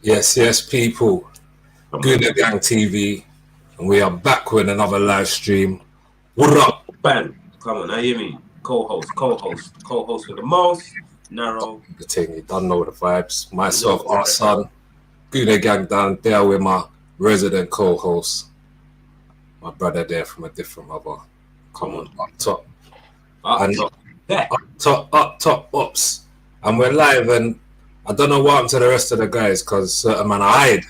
Yes, yes, people. GOONERGANG TV, and we are back with another live stream. What up? Bang. Come on, I hear me. Co-host with the most narrow. The thing, you don't know the vibes. Myself, No. our son, GOONERGANG down there with my resident co-host, my brother there from a different mother. Come on, Uptop. Uptop Opps. And we're live, and I don't know what happened to the rest of the guys because certain man hide.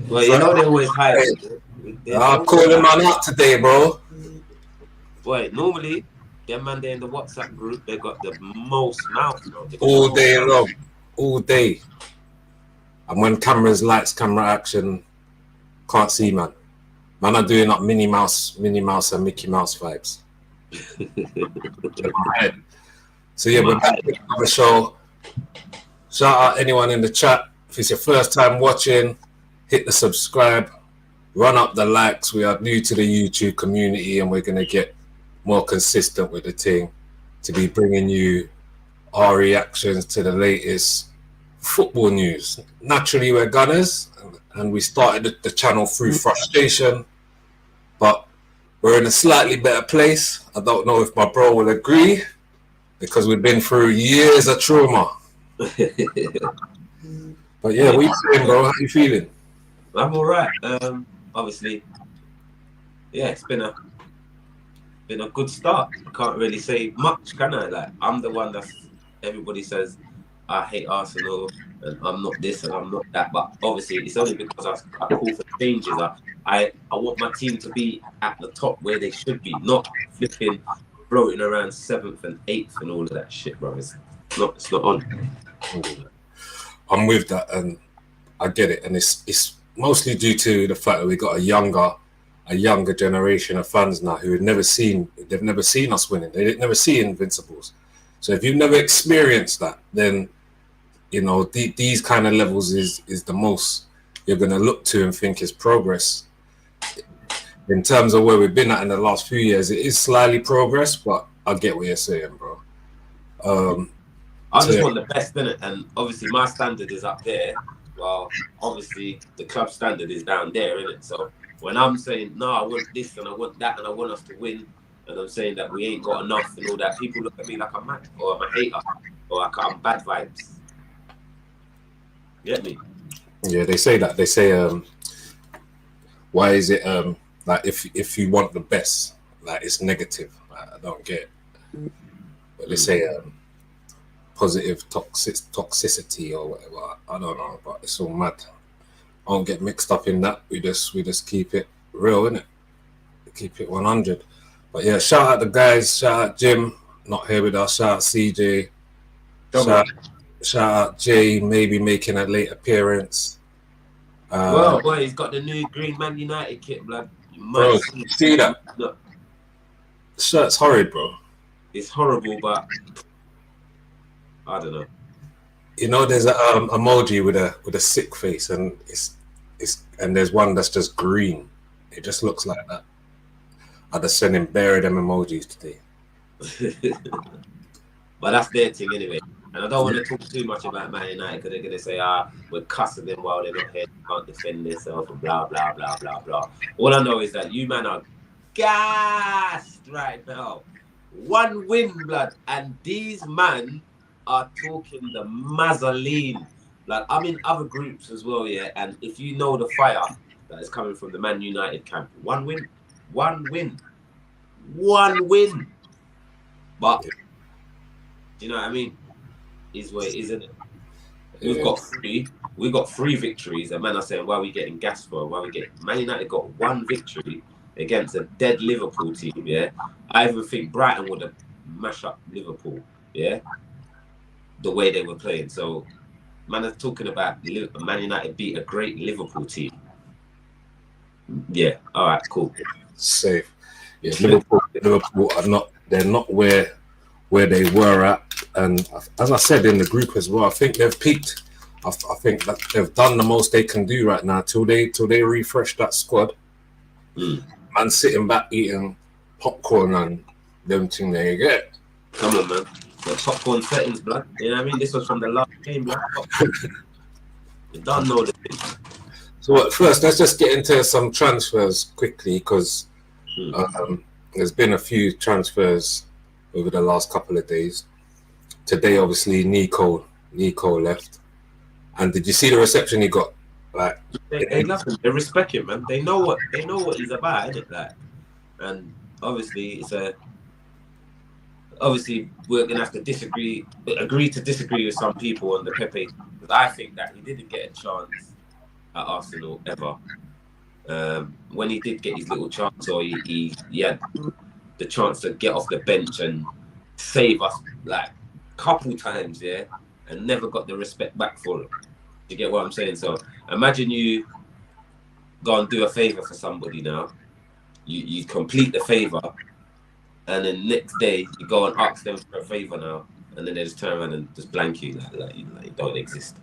Well, you know they always hide. I'm calling man out today, bro. Boy, normally, them man there in the WhatsApp group, they got the most mouth. All day long. All day. And when cameras, lights, camera action, can't see, man. Man are doing up Minnie Mouse and Mickey Mouse vibes. So yeah, we're back with another show. Shout out anyone in the chat. If it's your first time watching, hit the subscribe, run up the likes. We are new to the YouTube community and we're going to get more consistent with the thing to be bringing you our reactions to the latest football news. Naturally, we're Gunners and we started the channel through frustration, but we're in a slightly better place. I don't know if my bro will agree because we've been through years of trauma. But yeah, what you saying, bro? How you feeling? I'm all right. Obviously, yeah, it's been a good start. I can't really say much, can I? Like, I'm the one that everybody says I hate Arsenal and I'm not this and I'm not that. But obviously, it's only because I call for changes. I want my team to be at the top where they should be, not flipping floating around 7th and 8th and all of that shit, bro. It's not on. I'm with that, and I get it, and it's mostly due to the fact that we got a younger generation of fans now who they've never seen us winning. They never see Invincibles. So if you've never experienced that, then you know these kind of levels is the most you're gonna look to and think is progress. In terms of where we've been at in the last few years, it is slightly progress, but I get what you're saying, bro. I just want the best in it, and obviously my standard is up there. Well, obviously the club standard is down there, isn't it? So when I'm saying no, I want this and I want that and I want us to win, and I'm saying that we ain't got enough and all that, people look at me like I'm mad or I'm a hater or like I'm bad vibes. Get me? Yeah, they say that. They say, why is it like if you want the best, like it's negative? Like, I don't get it. But they say positive toxicity or whatever. I don't know, but it's all mad. I don't get mixed up in that. We just keep it real, innit? Keep it 100. But yeah, shout out the guys. Shout out Jim, not here with us. Shout out CJ. Shout out Jay, maybe making a late appearance. Well, boy, he's got the new green Man United kit, blood. Bro, you see that? Look, the shirt's horrid, bro. it's horrible, but I don't know. You know, there's a emoji with a sick face, and and there's one that's just green. It just looks like that. I just sent him bare them emojis today. But that's their thing anyway. And I don't want to talk too much about Man United because they're going to say, we're cussing them while they're not here, they can't defend themselves and blah, blah, blah, blah, blah. All I know is that you man are gassed right now. One win, blood. And these man are talking the mazzoline. Like, I'm in other groups as well, yeah. And if you know the fire that is coming from the Man United camp, one win. But, you know what I mean? Is what it is, isn't it? We've got three victories, and man are saying, why are we getting gas for? Man United got one victory against a dead Liverpool team, yeah? I even think Brighton would have mashed up Liverpool, yeah? The way they were playing. So, man are talking about Man United beat a great Liverpool team. Yeah, all right, cool. Safe. Yeah, Liverpool are not where they were at, and as I said in the group as well, I think they've peaked. I think that they've done the most they can do right now till they refresh that squad. Man sitting back eating popcorn and them thing there you get. Come on, man. The popcorn settings, blood. You know what I mean? This was from the last game, blood. You don't know the thing. So first, let's just get into some transfers quickly because there's been a few transfers over the last couple of days. Today, obviously, Nico left. And did you see the reception he got? Like they love him. They respect him, man. They know what he's about, isn't it? Like, and obviously we're gonna have to agree to disagree with some people on the Pepe, because I think that he didn't get a chance at Arsenal ever. When he did get his little chance, or he had the chance to get off the bench and save us like a couple times, yeah, and never got the respect back for it. You get what I'm saying? So imagine you go and do a favor for somebody now. You complete the favor, and then next day you go and ask them for a favor now, and then they just turn around and just blank you like you don't exist.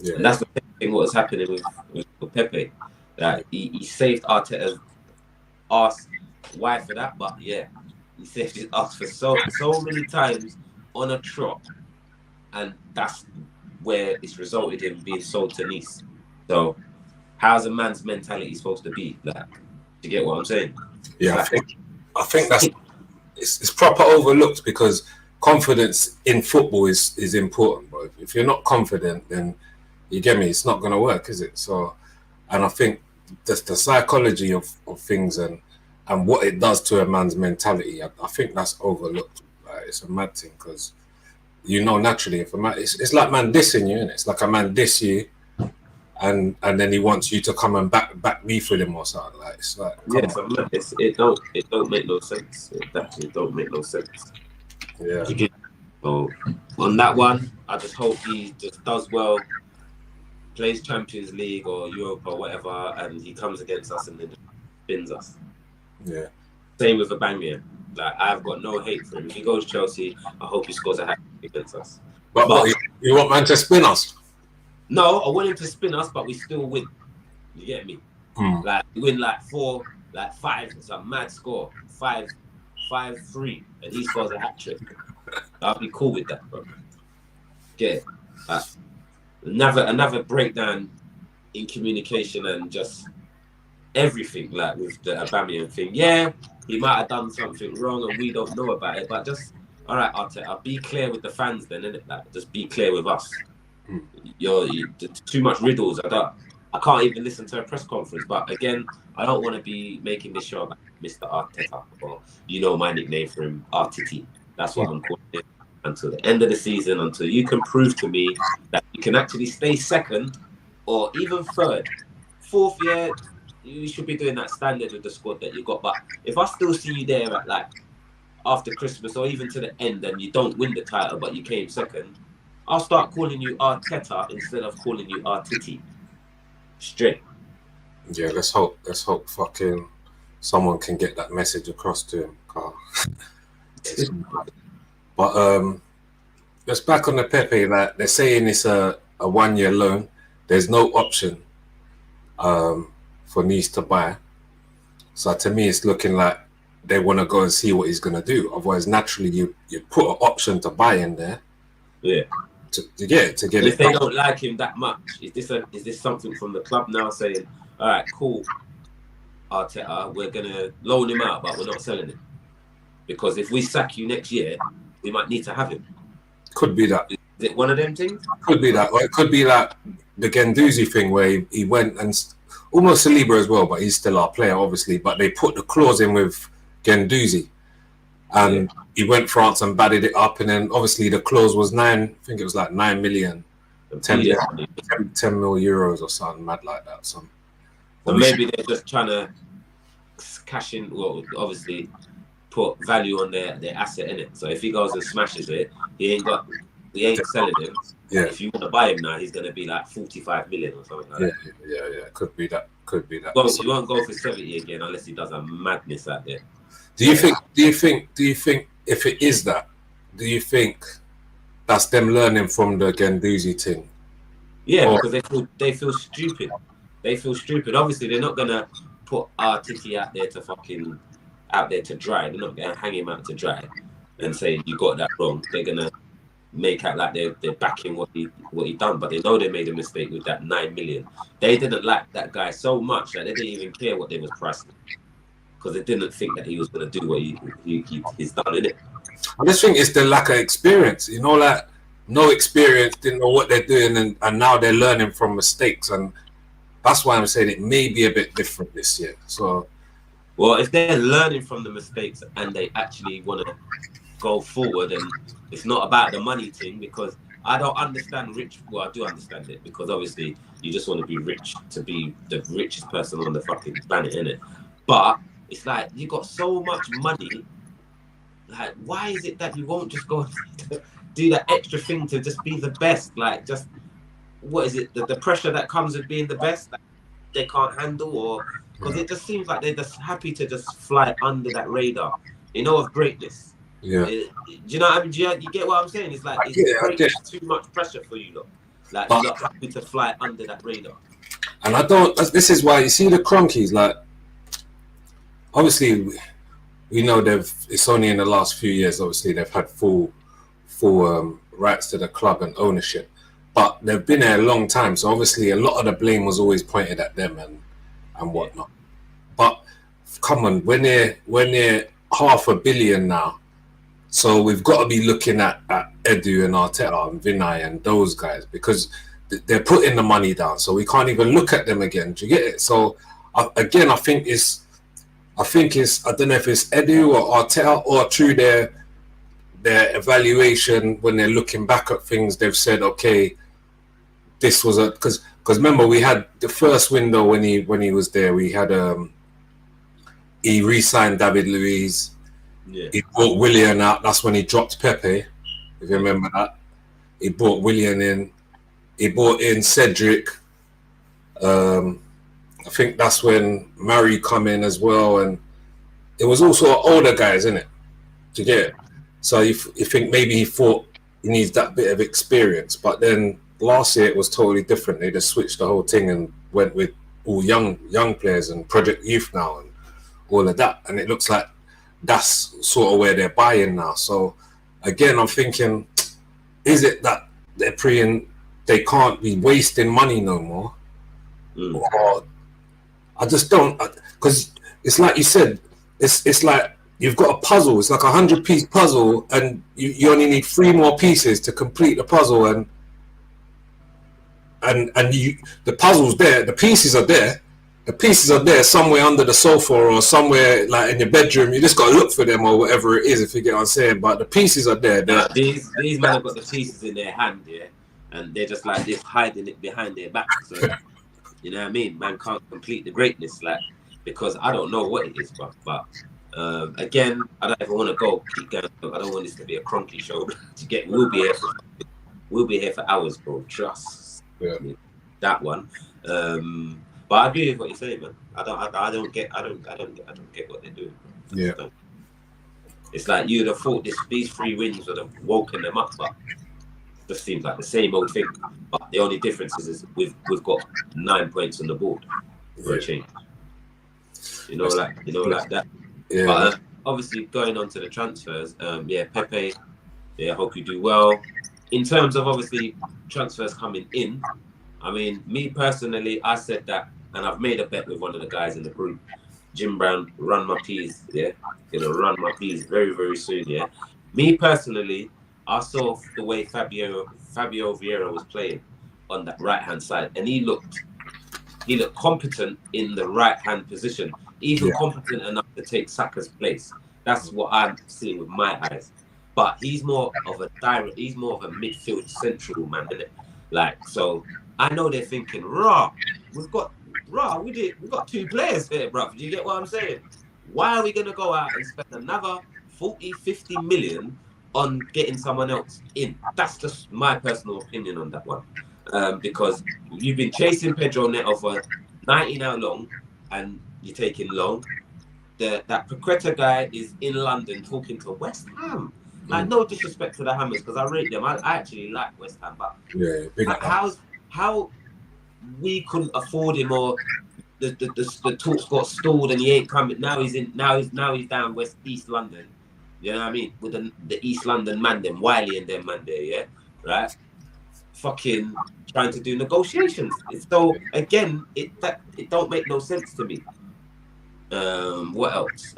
Yeah. And that's the thing. What was happening with Pepe, that he saved Arteta's ass. Why for that? But yeah, he saved his ass for so many times on a trot, and that's where it's resulted in being sold to Nice. So how's a man's mentality supposed to be? Like, do you get what I'm saying? Yeah, I think that's it's proper overlooked, because confidence in football is important, bro. If you're not confident, then you get me, it's not gonna work, is it? So, and I think the psychology of things and what it does to a man's mentality, I think that's overlooked. It's a mad thing, because naturally, if a man, it's like man dissing you, innit? It's like a man diss you, and then he wants you to come and back me for him or something. Like, it's like, it don't make no sense. It definitely don't make no sense. Yeah. So on that one, I just hope he just does well, plays Champions League or Europe or whatever, and he comes against us and then spins us. Yeah. Same with Aubameyang. Like, I've got no hate for him. If he goes Chelsea, I hope he scores a hat-trick against us. But you want man to spin us? No, I want him to spin us, but we still win. You get me? Like, we win like 4, like 5. It's a mad score. 5-3, and he scores a hat-trick. I'll be cool with that, bro. Get it? Another breakdown in communication and just everything, like with the Aubameyang thing. Yeah, he might have done something wrong and we don't know about it, but just, all right, I'll be clear with the fans then, innit? Like, just be clear with us. You're too much riddles. I can't even listen to a press conference. But again, I don't want to be making this show about Mr. Arteta, or my nickname for him, Artiti. That's what I'm calling it until the end of the season, until you can prove to me that you can actually stay second or even third. 4th year, you should be doing that standard with the squad that you got. But if I still see you there at like after Christmas or even to the end and you don't win the title but you came second, I'll start calling you Arteta instead of calling you Artiti. Straight. Yeah, let's hope fucking someone can get that message across to him. But let's back on the Pepe. Like, they're saying it's a 1-year loan. There's no option for Nice to buy. So to me, it's looking like they want to go and see what he's going to do. Otherwise, naturally, you put an option to buy in there. Yeah. To get it. If they don't like him that much, is this something from the club now saying, all right, cool, Arteta, we're going to loan him out, but we're not selling him? Because if we sack you next year, we might need to have him. Could be that. Is it one of them things? Could be that. Or it could be like the Guendouzi thing where he went and almost Saliba as well, but he's still our player, obviously. But they put the clause in with Guendouzi. And he went France and batted it up. And then obviously the clause was 9 million, 10 mil euros or something mad like that. So maybe they're just trying to cash in, well, obviously put value on their asset in it. So if he goes and smashes it, we ain't selling him. Yeah. If you want to buy him now, he's going to be like 45 million or something like that. Yeah. Could be that. Well, he won't go for 70 again unless he does a madness out there. Do you think if it is that, do you think that's them learning from the Guendouzi thing? Yeah, because they feel stupid. They feel stupid. Obviously, they're not gonna put Artiti out there to dry. They're not gonna hang him out to dry and say you got that wrong. They're gonna make out like they're backing what he done, but they know they made a mistake with that 9 million. They didn't like that guy so much that they didn't even care what they was pricing, because they didn't think that he was going to do what he's done in it. I just think it's the lack of experience, you know, like no experience, didn't know what they're doing, and now they're learning from mistakes, and that's why I'm saying it may be a bit different this year. So, well, if they're learning from the mistakes and they actually want to go forward, and it's not about the money thing, because I don't understand well, I do understand it, because obviously you just want to be rich to be the richest person on the fucking planet, innit? But it's like, you got so much money, like, why is it that you won't just go do that extra thing to just be the best? Like, just, what is it, the pressure that comes with being the best that they can't handle? Or because it just seems like they're just happy to just fly under that radar, you know, of greatness. yeah. Do you know what I mean? You get what I'm saying? It's like, it's too much pressure for you lot. Like, you're not happy to fly under that radar. And I don't, this is why, you see the Cronkies, like, obviously, we know it's only in the last few years, obviously, they've had full rights to the club and ownership. But they've been there a long time, so obviously a lot of the blame was always pointed at them and whatnot. But come on, when they're $500 million now, so we've got to be looking at Edu and Arteta and Vinay and those guys, because they're putting the money down, so we can't even look at them again. Do you get it? So again, I think it's I don't know if it's Edu or Arteta, or through their evaluation, when they're looking back at things, they've said, okay, this was because remember, we had the first window when he was there, we had he re-signed David Luiz. Yeah. He brought Willian out. That's when he dropped Pepe, if you remember that. He brought Willian in. He brought in Cedric. I think that's when Murray come in as well, and it was also older guys, isn't it? To get it. So you think maybe he thought he needs that bit of experience, but then last year it was totally different. They just switched the whole thing and went with all young players and Project Youth now and all of that, and it looks like that's sort of where they're buying now. So again, I'm thinking, is it that they're praying they can't be wasting money no more? Or I just don't, because it's like you said, it's like you've got a puzzle. It's like a 100-piece puzzle, and you only need 3 more pieces to complete the puzzle, and the puzzle's there, the pieces are there. The pieces are there somewhere under the sofa or somewhere like in your bedroom. You just got to look for them or whatever it is, if you get what I'm saying. But the pieces are there. These men have got the pieces in their hand, yeah, and they're just like this, hiding it behind their back. So, you know what I mean? Man can't complete the greatness, like, because I don't know what it is, but again, I don't ever want to keep going. I don't want this to be a cronky show. We'll be here for hours, bro. Trust that one. But I agree with what you're saying, man. I don't get what they're doing. Yeah. It's like you'd have thought these 3 wins would have woken them up, but it just seems like the same old thing. But the only difference is we've got 9 points on the board for a change. You know, like that. Yeah. But obviously, going on to the transfers, Pepe, I hope you do well. In terms of obviously transfers coming in, I mean, me personally, I said that, and I've made a bet with one of the guys in the group, Jim Brown, run my peas, run my peas very, very soon, yeah. Me personally, I saw the way Fabio Vieira was playing on that right-hand side, and he looked competent in the right-hand position, even competent enough to take Saka's place. That's what I'm seeing with my eyes. But he's more of a midfield central man, isn't it? Like, so I know they're thinking, we've got 2 players here, bruv. Do you get what I'm saying? Why are we going to go out and spend another 40-50 million on getting someone else in? That's just my personal opinion on that one. Because you've been chasing Pedro Neto for 90 now long, and you're taking long. That Paqueta guy is in London talking to West Ham. Like, no disrespect to the Hammers, because I rate them. I actually like West Ham, but how we couldn't afford him, or the talks got stalled and he ain't coming. Now he's down East London, You know what I mean? With the East London man, them Wiley and them man there, yeah, right? Fucking trying to do negotiations. So again, it don't make no sense to me. What else?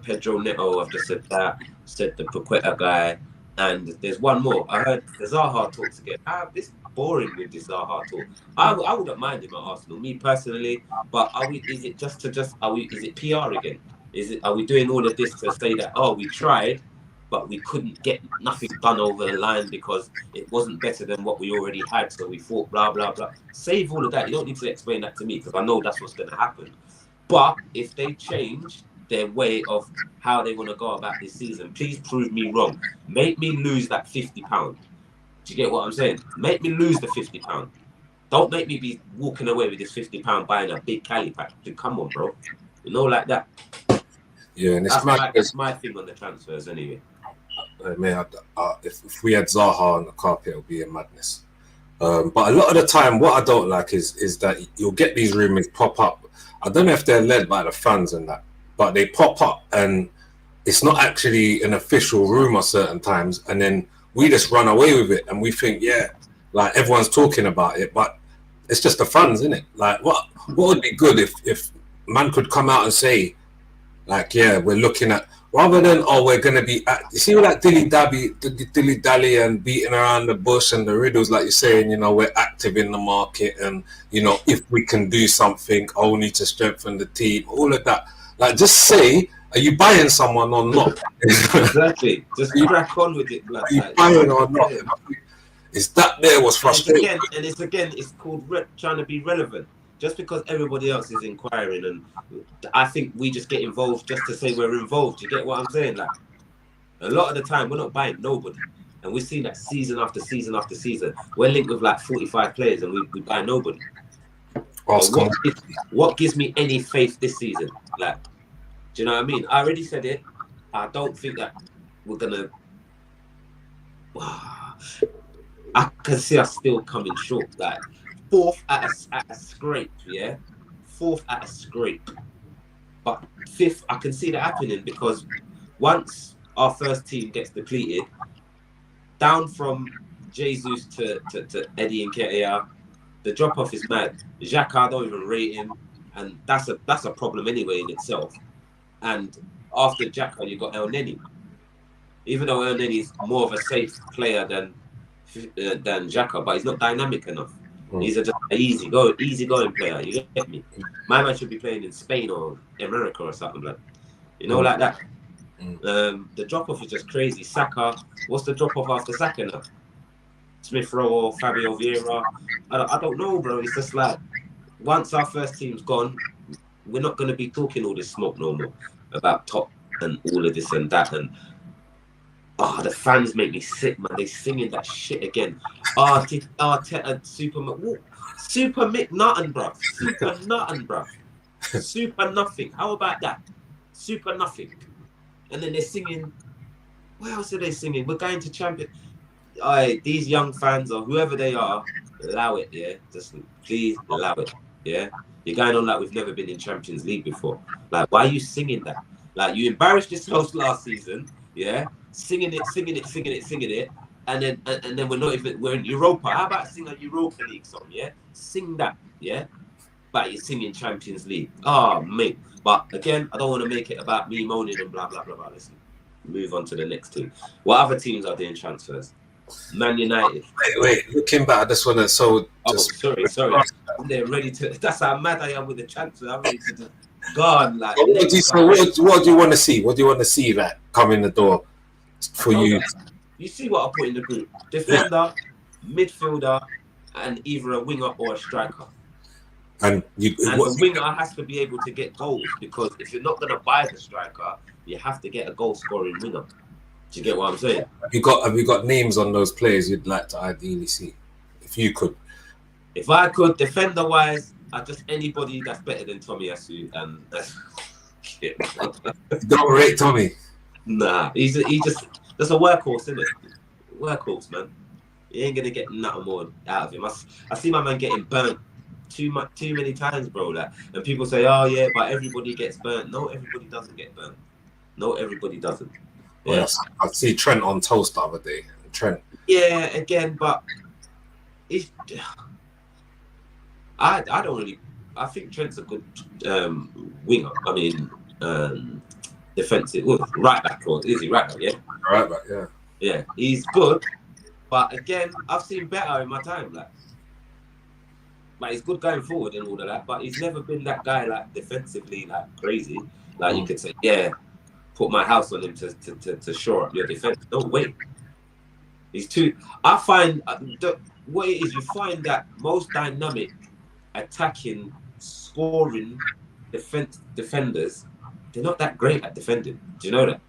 Pedro Neto, I've just said that. Said the Paqueta guy, and there's one more. I heard the Zaha talks again. This boring with this Zaha talk. I wouldn't mind him at Arsenal, me personally. But are we? Is it just Are we? Is it PR again? Are we doing all of this to say that we tried, but we couldn't get nothing done over the line because it wasn't better than what we already had, so we thought blah blah blah. Save all of that. You don't need to explain that to me because I know that's what's going to happen. But if they change their way of how they want to go about this season, please prove me wrong. Make me lose that £50. Do you get what I'm saying? Make me lose the £50. Don't make me be walking away with this £50 buying a big Cali pack. Come on, bro. You know, like that. Yeah, and that's my thing on the transfers anyway. Man, if we had Zaha on the carpet, it would be a madness. But a lot of the time, what I don't like is that you'll get these rumors pop up. I don't know if they're led by the fans and that, but they pop up and it's not actually an official rumor certain times. And then we just run away with it and we think, yeah, like everyone's talking about it, but it's just the fans, isn't it? Like what would be good if man could come out and say, like, yeah, we're looking at, rather than, we're going to be at, you see all that dilly-dally and beating around the bush and the riddles, like you're saying, you know, we're active in the market and, you know, if we can do something only to strengthen the team, all of that. Like, just say, are you buying someone or not? Exactly. Just crack on with it. Are you buying or not? Is that there was frustrating? It's called trying to be relevant. Just because everybody else is inquiring, and I think we just get involved just to say we're involved. You get what I'm saying? Like, a lot of the time, we're not buying nobody. And we've seen that season after season after season. We're linked with like 45 players and we buy nobody. What gives me any faith this season? Like, do you know what I mean? I already said it. I don't think that we're going to... I can see us still coming short. Like, fourth at a scrape, yeah? Fourth at a scrape. But fifth, I can see that happening because once our first team gets depleted, down from Jesus to Eddie and Nketiah, the drop-off is mad. Xhaka, I don't even rate him, and that's a problem anyway in itself. And after Xhaka, you got El Neni. Even though El Neni is more of a safe player than Xhaka, but he's not dynamic enough. He's just an easy-going player. You get me? My man should be playing in Spain or America or something like, you know, like that. The drop-off is just crazy. Saka, what's the drop-off after Saka now? Smith Rowe or Fabio Vieira? I don't know, bro. It's just like, once our first team's gone, we're not going to be talking all this smoke no more about top and all of this and that. And the fans make me sick, man. They singing that shit again. Arteta, Super McNutton, bruv. Super Nutton, bruv. Super nothing. How about that? Super nothing. And then they're singing. What else are they singing? We're going to champion. These young fans or whoever they are, allow it, yeah? Just please allow it, yeah? You're going on like we've never been in Champions League before. Like, why are you singing that? Like, you embarrassed yourselves last season, yeah? Singing it, and then we're in Europa. How about sing a Europa League song, yeah? Sing that, yeah? But you're singing Champions League. Oh, mate. But again, I don't want to make it about me moaning and blah, blah, blah, blah. Listen, move on to the next team. What other teams are doing transfers? Man United. Wait. Looking back, this one is so... sorry. They're ready to... That's how mad I am with the transfer. I'm ready to just go on. Like, what do you want to see? What do you want to see that come in the door for you? You see what I put in the group. Defender, midfielder, and either a winger or a striker. And the winger has to be able to get goals, because if you're not going to buy the striker, you have to get a goal-scoring winger. Do you get what I'm saying? Have you got names on those players you'd like to ideally see? If you could. If I could, defender-wise, just anybody that's better than Tomiyasu. And don't rate Tommy. Nah, he's just a workhorse, isn't it? Workhorse, man. You ain't gonna get nothing more out of him. I see my man getting burnt too many times, bro. Like, and people say, "Oh yeah, but everybody gets burnt." No, everybody doesn't get burnt. No, everybody doesn't. Yeah. Yes. I see Trent on toast the other day. Trent. Yeah, again, but he's. I don't really. I think Trent's a good winger. I mean, defensive. Well, right back, or is he right back? Yeah. Right back. Yeah. Yeah, he's good, but again, I've seen better in my time. Like he's good going forward and all of that, but he's never been that guy like defensively like crazy. Like you could say, yeah, put my house on him to shore up your defense. No way. He's too. I find what it is. You find that most dynamic, attacking, scoring, defenders, they're not that great at defending. Do you know that?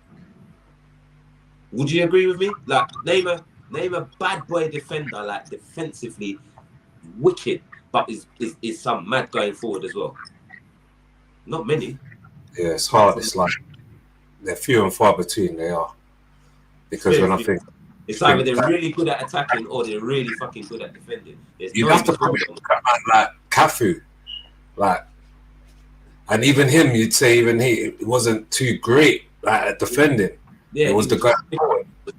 Would you agree with me? Like name a bad boy defender, like defensively wicked, but is some mad going forward as well. Not many. Yeah, it's hard. It's like they're few and far between. They are, because when I think it's either they're really good at attacking or they're really fucking good at defending. You have to probably look at man like Cafu, like, and even him, you'd say even he wasn't too great like at defending. Yeah, it was the guy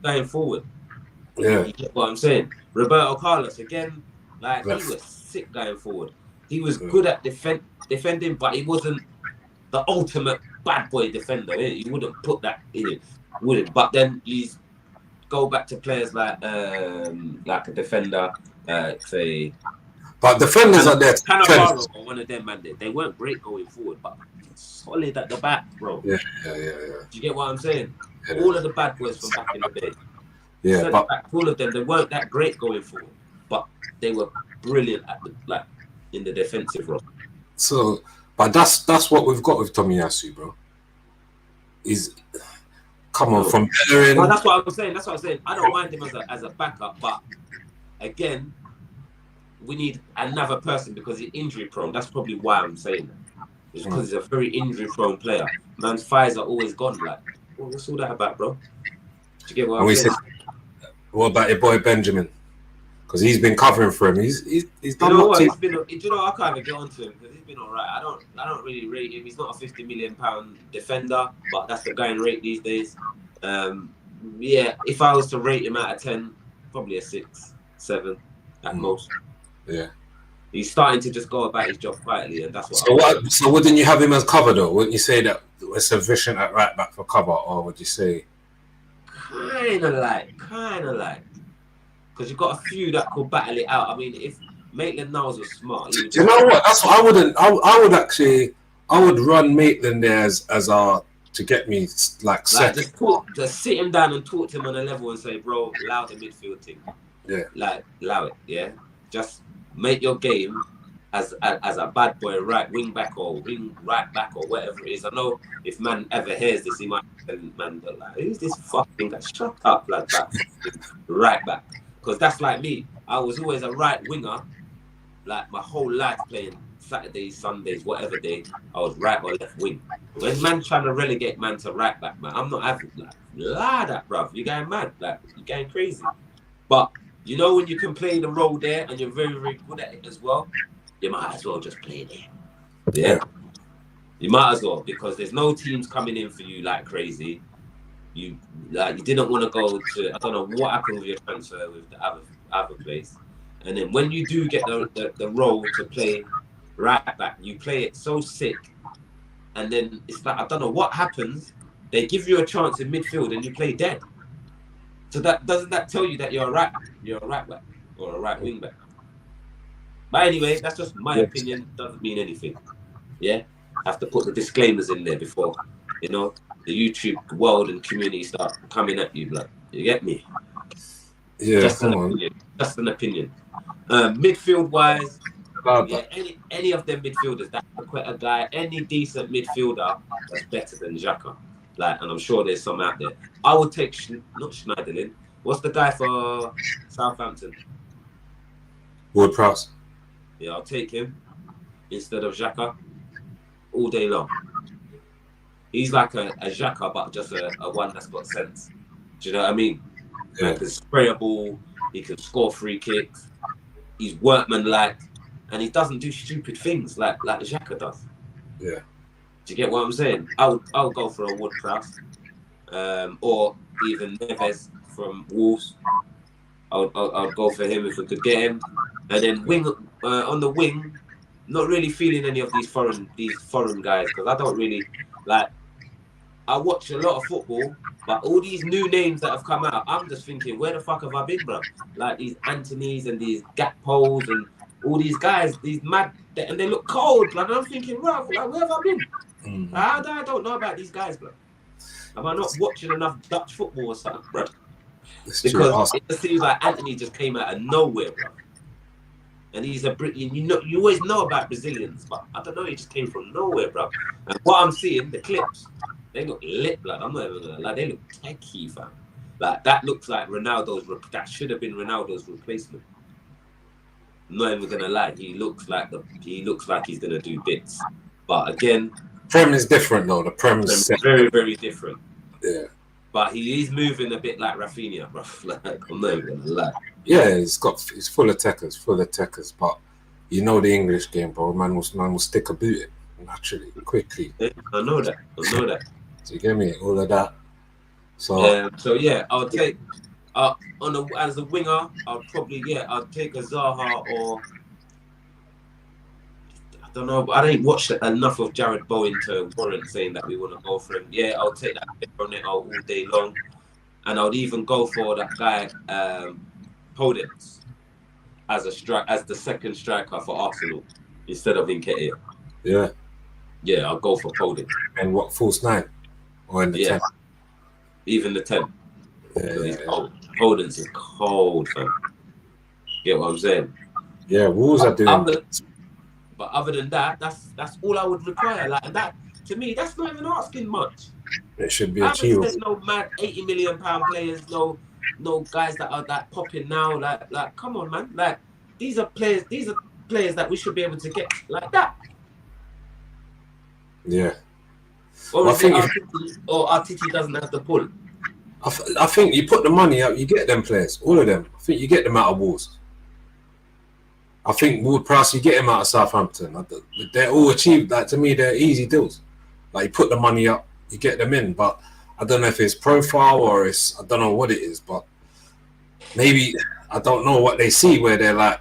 going forward. Yeah, you get what I'm saying. Roberto Carlos again, like he was sick going forward. He was good at defending, but he wasn't the ultimate bad boy defender. You wouldn't put that in it, would it? But then you go back to players like a defender, say. But defenders are there. Cannavaro or one of them, man. They weren't great going forward, but solid at the back, bro. Yeah. Do you get what I'm saying? Yeah. All of the bad boys from back in the day. Yeah, but all of them, they weren't that great going forward, but they were brilliant at in the defensive role. So, but that's what we've got with Tomiyasu, bro. He's come on from Bellerin. Well, that's what I'm saying. I don't mind him as a backup, but again, we need another person because he's injury prone. That's probably why I'm saying that. It's because he's a very injury prone player. Man's thighs are always gone. Like, what's all that about, bro? Do you get what I'm saying? What about your boy Benjamin? Because he's been covering for him. He's done. You know what? I can't even get onto him because he's been alright. I don't really rate him. He's not a £50 million defender, but that's the going rate these days. Yeah, if I was to rate him out of 10, probably a 6, 7 at most. Yeah. He's starting to just go about his job quietly, and that's what. So wouldn't you have him as cover though? Wouldn't you say that we're sufficient at right back for cover, or would you say? Kind of like, because you've got a few that could battle it out. I mean, if Maitland-Niles was smart, do you know what? That's what I wouldn't. I would run Maitland there as to get me like second. Just sit him down and talk to him on a level and say, bro, allow the midfield thing. Yeah. Like allow it. Yeah. Just make your game as a bad boy right wing back or wing right back or whatever it is. I know if man ever hears this, he might tell man like, who's this fucking guy? Shut up like that. Right back. Because that's like me. I was always a right winger, like my whole life playing Saturdays, Sundays, whatever day, I was right or left wing. When man trying to relegate man to right back, man, I'm not having that, bruv. You're going mad, like you're going crazy. But you know when you can play the role there and you're very, very good at it as well, you might as well just play there. Yeah. You might as well, because there's no teams coming in for you like crazy. You didn't want to go to, I don't know what happened with your transfer with the other place. And then when you do get the role to play right back, you play it so sick. And then it's like, I don't know what happens. They give you a chance in midfield and you play dead. So doesn't that tell you that you're a right back or a right wing back? But anyway, that's just my opinion. Doesn't mean anything. Yeah, I have to put the disclaimers in there before, the YouTube world and community start coming at you. Like, you get me? Yeah, just an opinion. Midfield wise, yeah, any of them midfielders, that a guy, any decent midfielder that's better than Xhaka. Like, and I'm sure there's some out there. I would take not Schneiderlin. What's the guy for Southampton? Ward-Prowse. Yeah, I'll take him instead of Xhaka all day long. He's like a Xhaka, but just a one that's got sense. Do you know what I mean? Yeah. He can spray a ball. He can score free kicks. He's workmanlike, and he doesn't do stupid things like Xhaka does. Yeah. Do you get what I'm saying? I would go for a Ward-Prowse. or even Neves from Wolves. I'll go for him if we could get him. And then wing on the wing, not really feeling any of these foreign guys because I don't really like. I watch a lot of football, but all these new names that have come out, I'm just thinking, where the fuck have I been, bro? Like these Antonys and these Gakpos and all these guys, these mad, and they look cold. Like, and I'm thinking, bro, like, where have I been? I don't know about these guys, bro. Am I not watching enough Dutch football or something, bro? Because it just seems like Anthony just came out of nowhere, bro. And he's a Brit. You always know about Brazilians, but I don't know. He just came from nowhere, bro. And what I'm seeing, the clips, they look lit, blood. I'm not even gonna lie. They look techie, fam. Like that looks like Ronaldo's. That should have been Ronaldo's replacement. I'm not even gonna lie. He looks like he's gonna do bits. But again, Prem is different though. The Prem is very, very different. Yeah. But he is moving a bit like Rafinha, bro. Like, I'm not even gonna lie. Yeah, he's full of techers, but you know the English game, bro. Man will stick a boot in naturally, quickly. Yeah, I know that. So you get me? All of that. So yeah, I'll take as a winger, I'll take a Zaha or I don't know, but I ain't watched enough of Jared Bowen to warrant saying that we want to go for him. Yeah, I'll take that on it all day long. And I would even go for that guy, Podence, as the second striker for Arsenal instead of Nketiah. Yeah. Yeah, I'll go for Podence. And what, false 9? Or in the 10? Even the 10. Yeah. Podence is cold, fam. Get what I'm saying? Yeah, Wolves are doing. But other than that, that's all I would require. Like that, to me, that's not even asking much. It should be achievable. There's no mad £80 million players, no guys that are that popping now. Like, come on, man. Like, these are players that we should be able to get like that. Yeah. Or Artiti doesn't have the pull. I think you put the money up, you get them players, all of them. I think you get them out of Wolves. I think Ward-Prowse, you get him out of Southampton. They're all achieved. Like, to me, they're easy deals. Like, you put the money up, you get them in. But I don't know if it's profile or I don't know what it is. But maybe, I don't know what they see where they're like,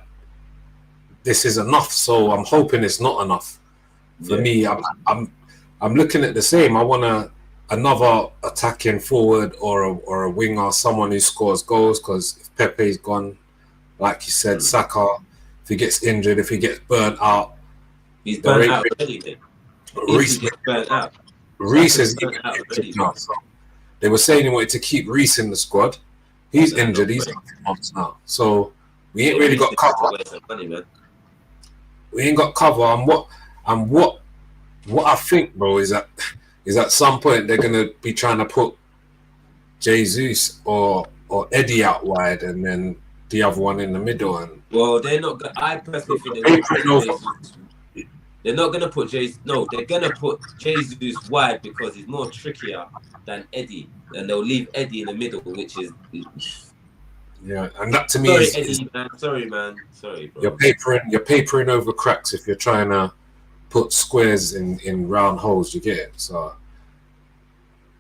this is enough. So I'm hoping it's not enough. For me, I'm looking at the same. I want another attacking forward or a winger, someone who scores goals. Because if Pepe's gone, like you said, Saka, if he gets injured, if he gets burnt out, he's burnt out already. Reece is injured now. So they were saying he wanted to keep Reece in the squad. He's injured. He's out for months now. So we ain't really got cover. We ain't got cover. And what I think, bro, is that at some point they're gonna be trying to put Jesus or Eddie out wide and then the other one in the middle. And they're not gonna, I personally think they're not gonna put Jesus. No, they're gonna put Jesus wide because he's more trickier than Eddie, and they'll leave Eddie in the middle, which is and that to me is Eddie, man. Sorry, bro. You're papering over cracks if you're trying to put squares in round holes. You get it. So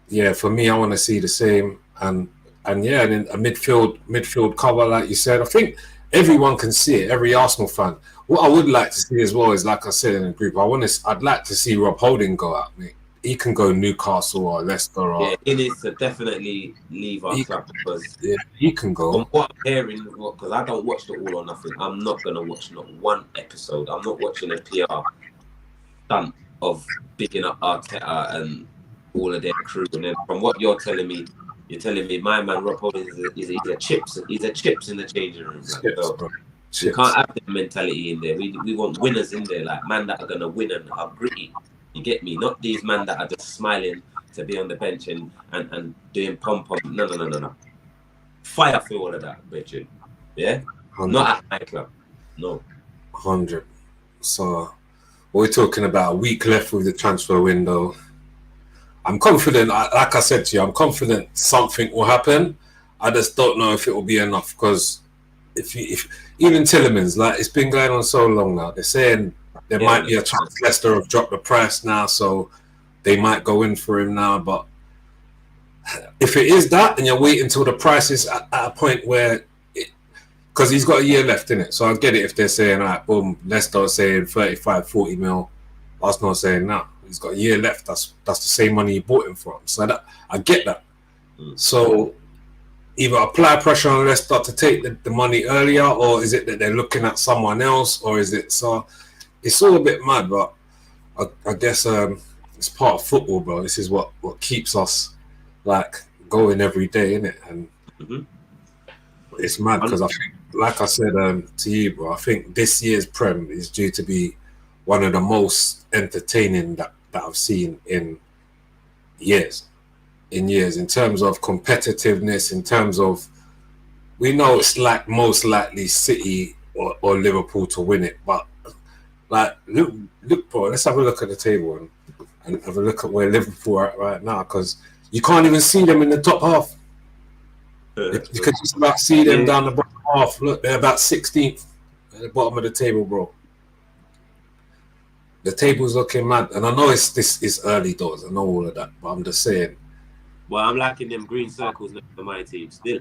yeah, for me, I want to see the same and then a midfield cover, like you said. I think everyone can see it. Every Arsenal fan. What I would like to see as well is, like I said in the group, I'd like to see Rob Holding go out, mate. He can go Newcastle or Leicester or. Yeah, he needs to definitely leave our club because he can go. From what I'm hearing, because I don't watch the All or Nothing, I'm not gonna watch not one episode. I'm not watching a PR stunt of bigging up Arteta and all of their crew. And then from what you're telling me my man Rob Holding is a chips in the changing room. You can't have that mentality in there. We want winners in there, like man that are gonna win and are gritty. You get me? Not these men that are just smiling to be on the bench and doing pom-pom. No. Fire for all of that, Richard. Yeah? 100. Not at my club. No. 100. So, we're talking about a week left with the transfer window. I'm confident, like I said to you, I'm confident something will happen. I just don't know if it will be enough because if even Tillemans, like it's been going on so long now, they're saying there might be a chance Leicester have dropped the price now, so they might go in for him now. But if it is that, and you're waiting until the price is at a point where, because he's got a year left in it, so I get it if they're saying, all right, boom, Leicester saying 35, 40 mil, Arsenal saying nah, he's got a year left. That's the same money you bought him from. So that I get that. So either apply pressure on Leicester to take the money earlier, or is it that they're looking at someone else, or is it so? It's all a bit mad, but I guess it's part of football, bro. This is what keeps us like going every day, innit? And it's mad because I think, like I said to you, bro, I think this year's Prem is due to be one of the most entertaining that I've seen in years. In terms of competitiveness, in terms of, we know it's like most likely City or Liverpool to win it, but like look, bro, let's have a look at the table and have a look at where Liverpool are at right now, because you can't even see them in the top half. You can just about see them down the bottom half. Look, they're about 16th at the bottom of the table, bro. The table's looking mad, and I know this is early doors. I know all of that, but I'm just saying. Well, I'm liking them green circles next to my team still.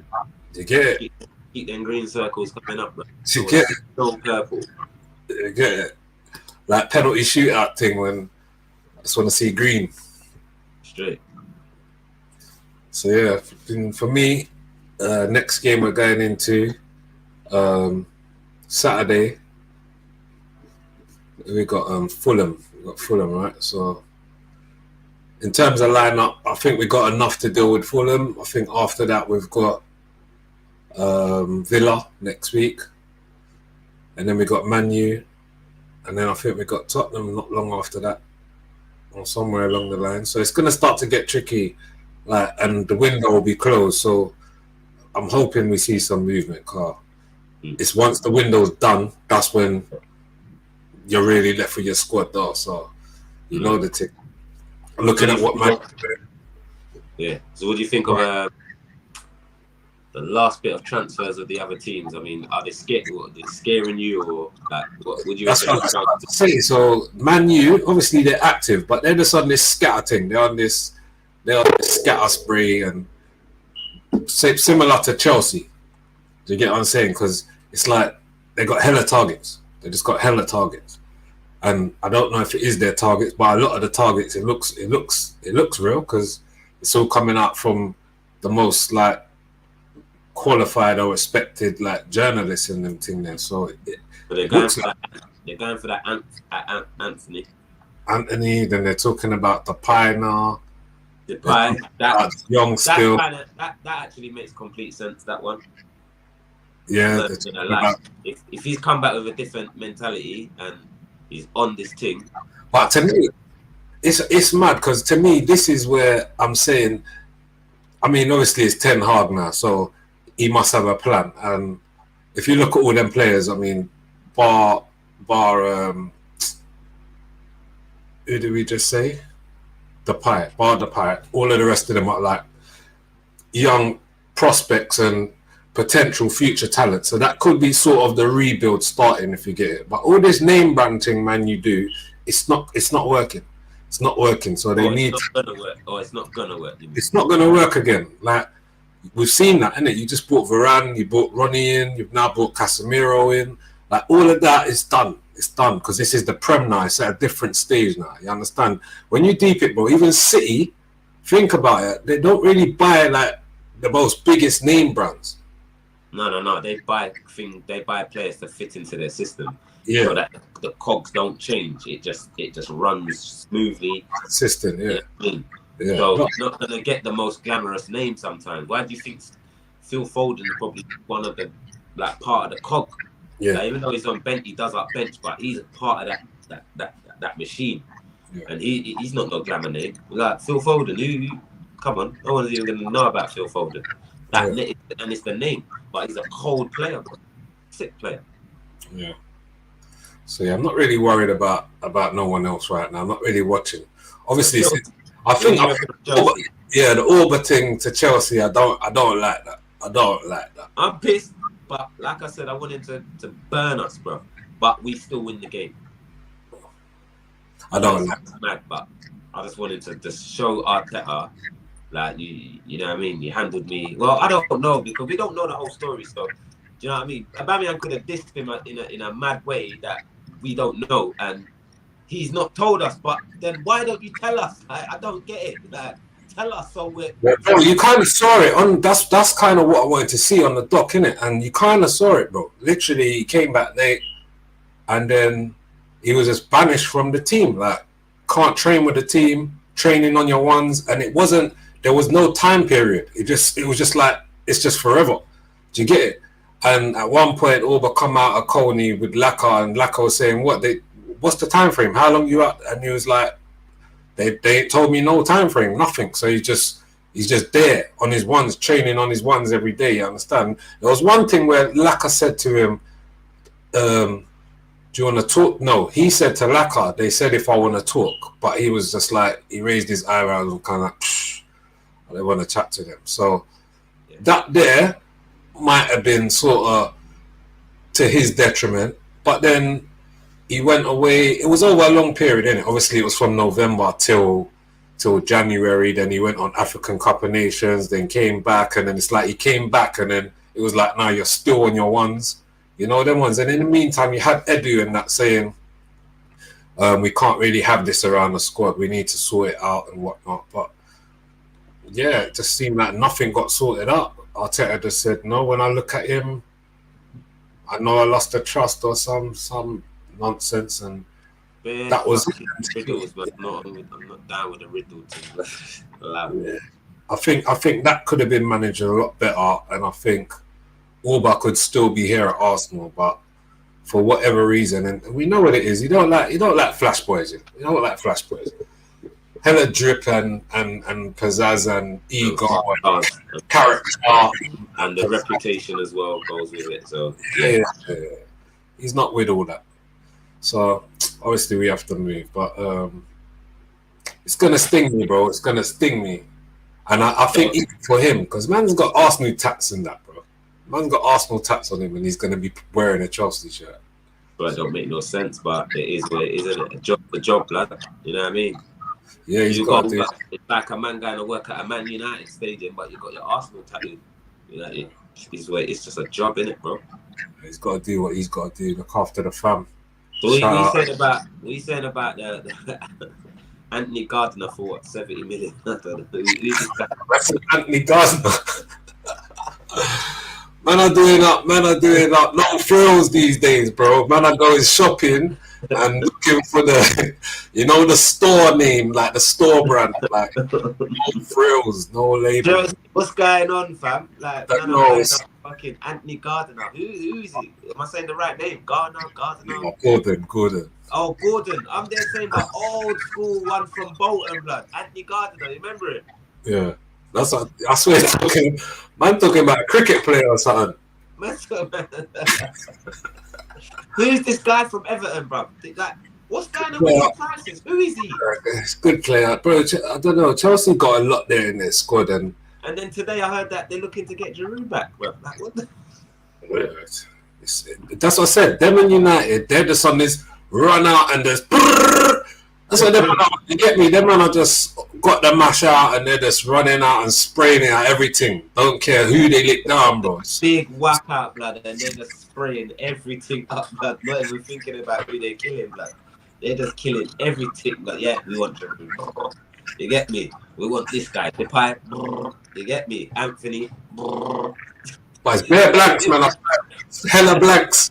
You get it? Keep them green circles coming up, man. You get it? So purple. You get it? Like penalty shootout thing when I just want to see green. Straight. So yeah, for me, next game we're going into Saturday. We got Fulham. We got Fulham, right? So in terms of lineup, I think we got enough to deal with Fulham. I think after that we've got Villa next week, and then we got Man U, and then I think we got Tottenham not long after that, or somewhere along the line. So it's gonna start to get tricky, like, and the window will be closed. So I'm hoping we see some movement, Carl. It's once the window's done, that's when you're really left with your squad though. So you know the tick. Looking at what man. Yeah. So what do you think of the last bit of transfers of the other teams? I mean, are they scaring you, or like what would you? That's what I was about to say. So Man U, obviously they're active, but they're just on this scatter thing. They're on this scatter spray, and similar to Chelsea. Do you get what I'm saying? Because it's like they got hella targets. They just got hella targets. And I don't know if it is their targets, but a lot of the targets, it looks real, because it's all coming out from the most like qualified or respected like journalists and them thing there. So they're going for that Anthony. Anthony. Then they're talking about the Pie now. The Pie, that young still. That actually makes complete sense. That one. Yeah. If he's come back with a different mentality and he's on this thing. But to me, it's mad, because to me, this is where I'm saying, I mean, obviously it's Ten Hag now, so he must have a plan. And if you look at all them players, I mean, bar who did we just say? The Pie, all of the rest of them are like young prospects and potential future talent. So that could be sort of the rebuild starting, if you get it. But all this name branding, man, you do, it's not working. It's not working. So they need. It's not gonna work. It's not gonna work. It's not gonna work again. Like we've seen that, innit? You just bought Varane, you bought Ronnie in, you've now bought Casemiro in. Like all of that is done. It's done, because this is the Prem now. It's at a different stage now. You understand? When you deep it, bro, even City, think about it. They don't really buy like the most biggest name brands. No. They buy players to fit into their system. Yeah. So that the cogs don't change. It just runs smoothly. Consistent, yeah. Yeah. So you're not gonna get the most glamorous name sometimes. Why do you think Phil Foden is probably one of the like part of the cog? Yeah. Like, even though he's on bench, he does up bench, but he's a part of that machine. Yeah. And he's not no glamour name. Like Phil Foden, come on, no one's even gonna know about Phil Foden. And it's the name, but he's a cold player, sick player. Yeah. So yeah, I'm not really worried about no one else right now. I'm not really watching. Obviously, I think the Auba thing to Chelsea, I don't like that. I'm pissed, but like I said, I wanted to burn us, bro. But we still win the game. I don't like that. Mad, but I just wanted to just show Arteta Like you know what I mean? You handled me well. I don't know because we don't know the whole story. So do you know what I mean? Aubameyang could have dissed him in a mad way that we don't know, and he's not told us. But then why don't you tell us? I don't get it. Like, tell us so we're. Yeah, bro, you kind of saw it on. That's kind of what I wanted to see on the doc, innit? And you kind of saw it, bro. Literally, he came back late, and then he was just banished from the team. Like, can't train with the team, training on your ones, and it wasn't. There was no time period. It was just like it's just forever. Do you get it? And at one point, Orba come out of Coney with Laka, and Laka was saying, what's the time frame? How long you out? And he was like, they told me no time frame, nothing. So he's just there on his ones, training on his ones every day. You understand? There was one thing where Laka said to him, do you want to talk? No, he said to Laka, they said if I want to talk, but he was just like, he raised his eyebrows and kind of like, I don't want to chat to them. So that there might have been sort of to his detriment, but then he went away. It was over a long period, innit? Obviously, it was from November till January. Then he went on African Cup of Nations, then came back, and then it's like he came back, and then it was like, now you're still on your ones, you know, them ones. And in the meantime, you had Edu and that saying, we can't really have this around the squad. We need to sort it out and whatnot. But yeah, it just seemed like nothing got sorted out. Arteta just said, no, when I look at him, I know I lost the trust or some nonsense, and that was riddles, but I'm not down with the riddle thing. Yeah. I think that could have been managed a lot better, and I think Orba could still be here at Arsenal, but for whatever reason, and we know what it is, you don't like flash boys. You don't like flash boys. Hella drip and pizzazz and ego and character and the reputation as well goes with it. So yeah, he's not with all that. So obviously we have to move, but it's gonna sting me, bro. It's gonna sting me, and I think even for him, because man's got Arsenal tats in that, bro. Man's got Arsenal tats on him, and he's gonna be wearing a Chelsea shirt. But it don't make no sense, but it is what it is, isn't it? The job, lad. You know what I mean? Yeah, he's got to do it. It's like a man going to work at a Man United stadium, but you got your Arsenal tattoo. You know, it's just a job, innit, bro? He's got to do what he's got to do. Look after the fam. So what you saying about the Anthony Gardner for what, 70 million? That's Anthony Gardner. Man are doing up. No frills these days, bro. Man are going shopping and looking for the, the store name, like the store brand, like no frills, no label. What's going on, fam? Like, fucking Anthony Gardner. Who is he? Am I saying the right name? Gardner. Gordon. Oh, Gordon. I'm there saying the old school one from Bolton, blood. Anthony Gardner. You remember it? Yeah. That's what I swear. Talking about a cricket player or something. Who's this guy from Everton, bro? Like, what's going on with the prices? Who is he? It's a good player, bro. I don't know. Chelsea got a lot there in their squad, and then today I heard that they're looking to get Giroud back, bro. Like, what the? That's what I said. Them and United, they're just on this run out and just. That's what you get me. Them man are just got the mash out and they're just running out and spraying it at everything. Don't care who they lick down, bro. Big whack out, blood, and they're just spraying everything up, blood. Not even thinking about who they're killing, blood. They're just killing everything. But yeah, we want Giroud. You get me? We want this guy, the pipe. You get me? Anthony. But it's bare blanks, man. Hella blanks.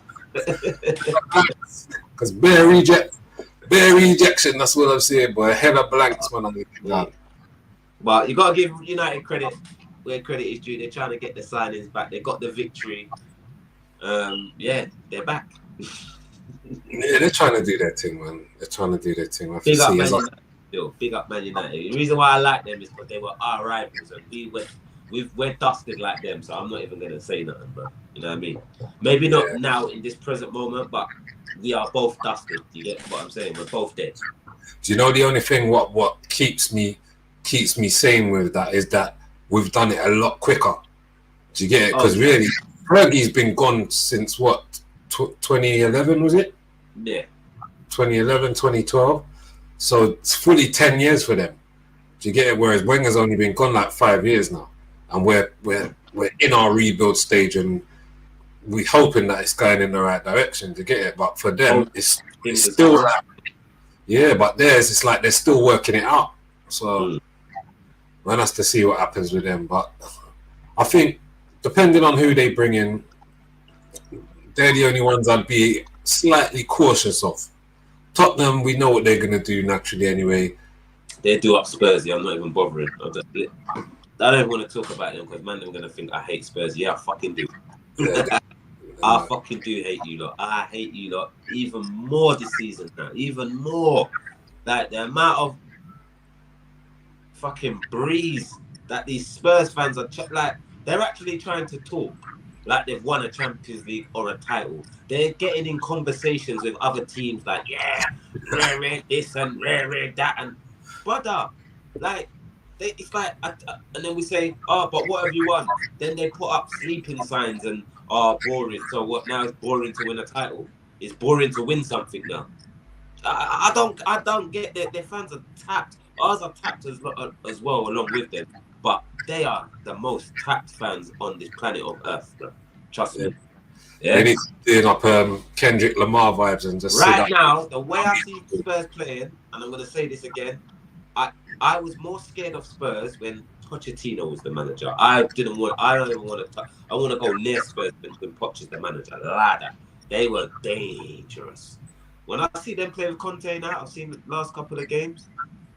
Because bare rejection, that's what I'm saying, boy. Hella blanks, man. But you got to give United credit where credit is due. They're trying to get the signings back. They got the victory. Yeah, they're back. Yeah, they're trying to do their thing, man. They're trying to do their thing. Big up Man United. The reason why I like them is because they were our rivals, and we're dusted like them. So I'm not even gonna say nothing, bro. You know what I mean? Maybe not now in this present moment, but we are both dusted. You get what I'm saying? We're both dead. Do you know the only thing what keeps me sane with that is that we've done it a lot quicker. Do you get it? Because really, Fergie's been gone since what? 2011 was it? Yeah. 2011, 2012. So it's fully 10 years for them. Do you get it? Whereas Wenger's only been gone like 5 years now, and we're in our rebuild stage, and we're hoping that it's going in the right direction to get it. But for them, it's still like, yeah. But theirs, it's like they're still working it out. So one has to see what happens with them. But I think depending on who they bring in, they're the only ones I'd be slightly cautious of. Tottenham, we know what they're going to do naturally anyway. They do up Spurs. I'm not even bothering. I don't want to talk about them because man, I'm going to think I hate Spurs. Yeah, I fucking do. I fucking do hate you lot. I hate you lot even more this season now. Even more. Like the amount of fucking breeze that these Spurs fans are like, they're actually trying to talk like they've won a Champions League or a title. They're getting in conversations with other teams like, yeah, rare this and rare that, and brother, like it's like, and then we say, oh, but what have you won? Then they put up sleeping signs and boring. So what now? It's boring to win a title. It's boring to win something now. I don't get that. Their fans are tapped. Ours are tapped as well along with them. But they are the most tapped fans on this planet of Earth, bro. Trust me. Yeah. They need to do up Kendrick Lamar vibes and just right now. The way I see Spurs playing, and I'm going to say this again, I was more scared of Spurs when Pochettino was the manager. I don't even want to. I want to go near Spurs when Poch is the manager. Like that. They were dangerous. When I see them play with Conte now, I've seen the last couple of games.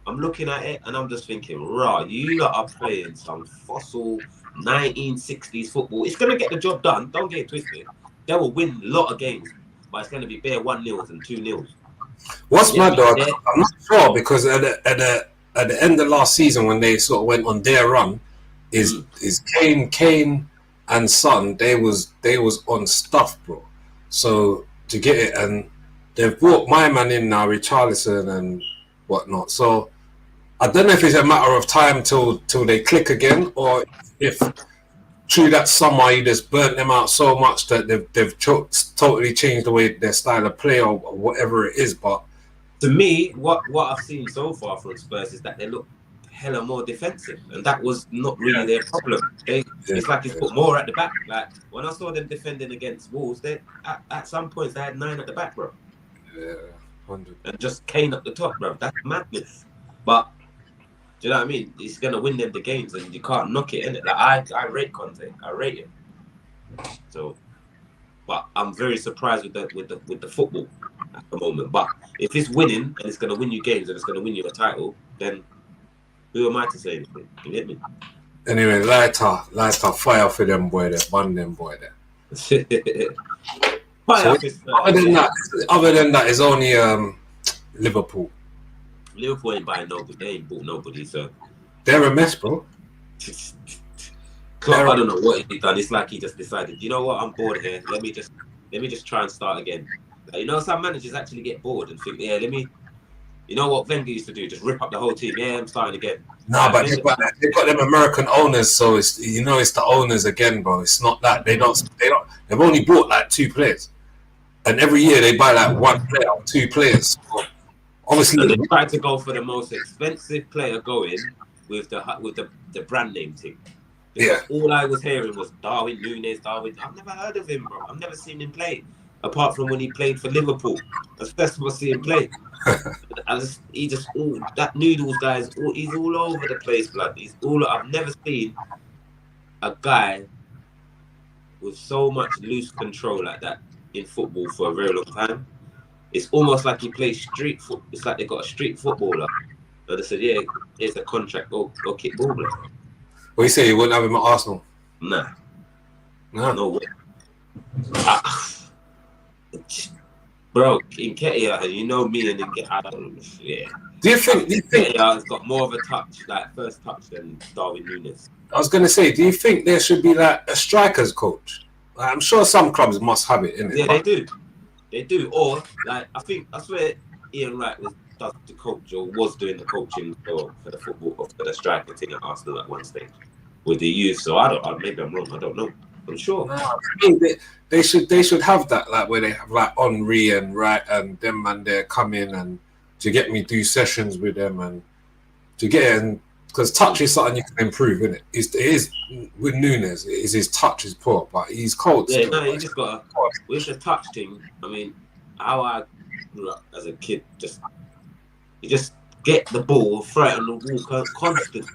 I'm looking at it and I'm just thinking, rah, you lot are playing some fossil 1960s football. It's going to get the job done. Don't get it twisted. They will win a lot of games, but it's going to be bare 1-0s and 2-0s. What's mad though? I'm not sure because at the end of last season when they sort of went on their run, is Kane and Son, they was on stuff, bro. So to get it, and they've brought my man in now, Richarlison and whatnot. So I don't know if it's a matter of time till they click again, or if through that summer you just burnt them out so much that they've totally changed the way their style of play or whatever it is. But to me, what I've seen so far from Spurs is that they look hella more defensive, and that was not really their problem. It's like it's put more at the back. Like when I saw them defending against Wolves, they at some points they had 9 at the back, bro. Yeah, 100. And just Kane up the top, bro. That's madness. But do you know what I mean? He's gonna win them the games, and you can't knock it, innit? Like I rate Conte. I rate him. So, but I'm very surprised with the football at the moment. But if it's winning and it's gonna win you games and it's gonna win you a title, then who am I to say anything? You get me? Anyway, lighter fire for them boy there, bun them boy there. So, other than that, it's only Liverpool. Liverpool ain't buying nobody. They ain't bought nobody, so they're a mess, bro. Klopp, I don't know what he done. It's like he just decided, you know what, I'm bored here. Let me just try and start again. Like, you know, some managers actually get bored and think, yeah, you know what Wenger used to do? Just rip up the whole team. Yeah, I'm starting again. No, but they've got them American owners, so it's the owners again, bro. It's not that they've only bought like 2 players, and every year they buy like 1 player or 2 players. So obviously, they try to go for the most expensive player going with the brand name thing. Because all I was hearing was Darwin Núñez. I've never heard of him, bro. I've never seen him play, apart from when he played for Liverpool. That's the first time I see him play. That Noodles guy he's all over the place, blood. I've never seen a guy with so much loose control like that in football for a very long time. It's almost like he plays street foot. It's like they got a street footballer. And they said, yeah, here's a contract, go kick ball, blood. What you say, you wouldn't have him at Arsenal? Nah. No way. Bro, in Nketiah, you know me and Nketiah, yeah. Do you think Nketiah's got more of a touch, like first touch, than Darwin Núñez? I was going to say, do you think there should be like a strikers coach? Like, I'm sure some clubs must have it, innit? Yeah, they do. Or like I swear Ian Wright does the coach or was doing the coaching for the football or for the striker team at Arsenal at one stage with the youth. So maybe I'm wrong. I don't know. I'm sure. No, I mean, they should have that, like where they have like Henry and Wright and them man there come in and to get me do sessions with them and to get in because touch is something you can improve, isn't it? It is with Nunes. His touch is poor, but he's cold. Yeah, still, no, you just got with the touch thing. I mean, how I grew up as a kid, you just get the ball, throw it on the wall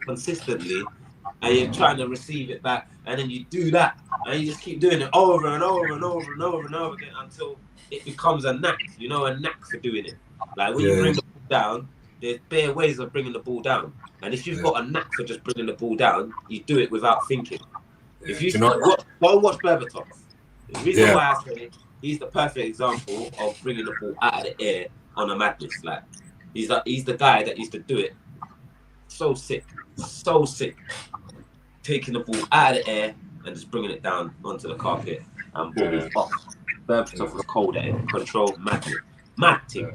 consistently, and you're trying to receive it back, and then you do that, and you just keep doing it over and over and over and over and over again until it becomes a knack. You know, a knack for doing it. Like when you bring the ball down, there's bare ways of bringing the ball down, and if you've got a knack for just bringing the ball down, you do it without thinking. Yeah. If you go and watch Berbatov, the reason why I say he's the perfect example of bringing the ball out of the air on a madness. Like he's the guy that used to do it. So sick, taking the ball out of the air and just bringing it down onto the carpet and ball was off. Berbatov was cold at it. Control, mad thing.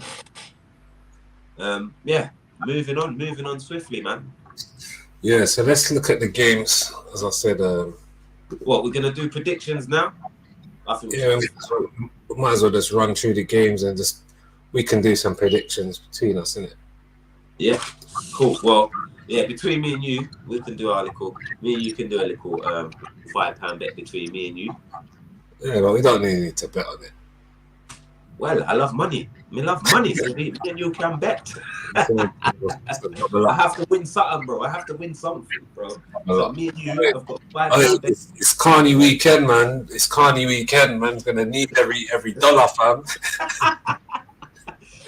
Moving on swiftly, man. Yeah, so let's look at the games. As I said, what we're gonna do predictions now? I think we might as well just run through the games and we can do some predictions between us, innit? Yeah, cool. Well, yeah, between me and you, we can do our little. Me and you can do a little £5 bet between me and you. Yeah, but we don't need to bet on it. Well, I love money. I love money, so me and you can bet. I have to win something, bro. So me and you have got £5 bet. It's Carney weekend, man. It's Carney weekend, man's gonna need every dollar, fam.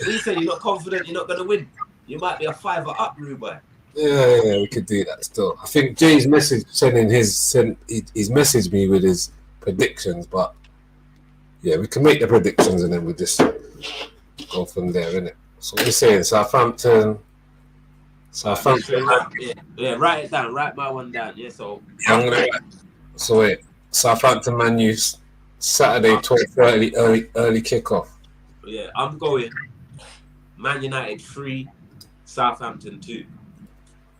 You say you're not confident you're not gonna win. You might be a fiver up, Rubai. Yeah, we could do that still. I think Jay's he's messaged me with his predictions, but yeah, we can make the predictions and then we'll just go from there, innit? So what are you saying? Southampton. Yeah, write it down. Write my one down. Yeah, so. So wait, Southampton Man U Saturday 12:30 early kickoff. Yeah, I'm going Man United 3, Southampton 2.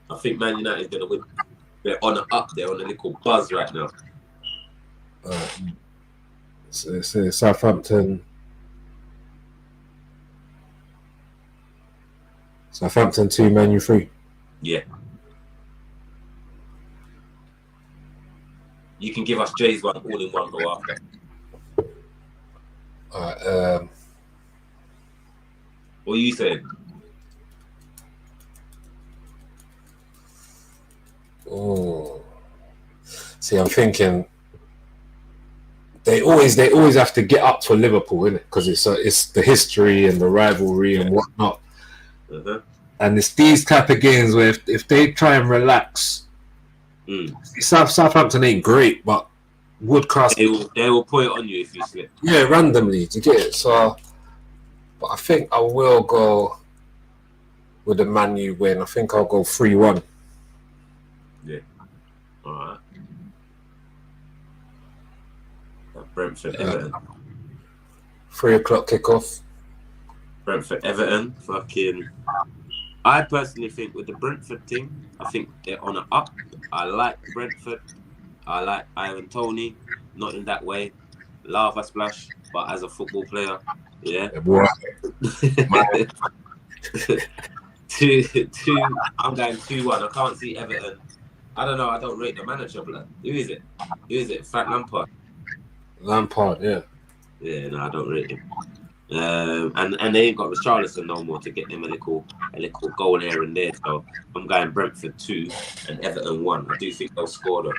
I think Man United is gonna win. They're on the up. They're on a little buzz right now. So Southampton 2, Man U 3. Yeah. You can give us Jay's one all in one go after. Alright, what are you saying? Oh, see, I'm thinking they always have to get up for Liverpool, innit? Because it's the history and the rivalry and whatnot. And it's these type of games where if they try and relax, Southampton ain't great, but Woodcross they will put it on you if you slip. Yeah, randomly, do you get it? So, but I think I will go with the Man U win. I think I'll go 3-1. Yeah. All right. Brentford Everton. 3 o'clock kickoff. Brentford Everton. Fucking. I personally think with the Brentford thing, I think they're on an up. I like Brentford. I like Ivan Toney. Not in that way. Lava splash, but as a football player, yeah. Two. I'm going 2-1. I can't see Everton. I don't know. I don't rate the manager, blood. Who is it? Frank Lampard. Lampard, yeah. Yeah, no, I don't rate him. And they ain't got Richarlison no more to get them a little goal here and there. So I'm going Brentford 2 and Everton 1. I do think they'll score though.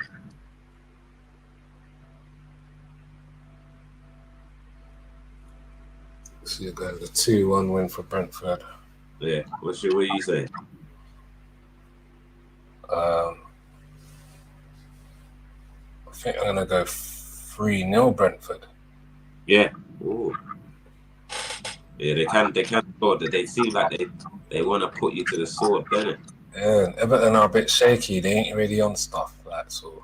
So you're going the 2-1 win for Brentford. Yeah. What you saying? I think I'm gonna go 3-0 Brentford. Yeah. Ooh. Yeah, they can score. They seem like they want to put you to the sword, don't it? Yeah, Everton are a bit shaky. They ain't really on stuff like so.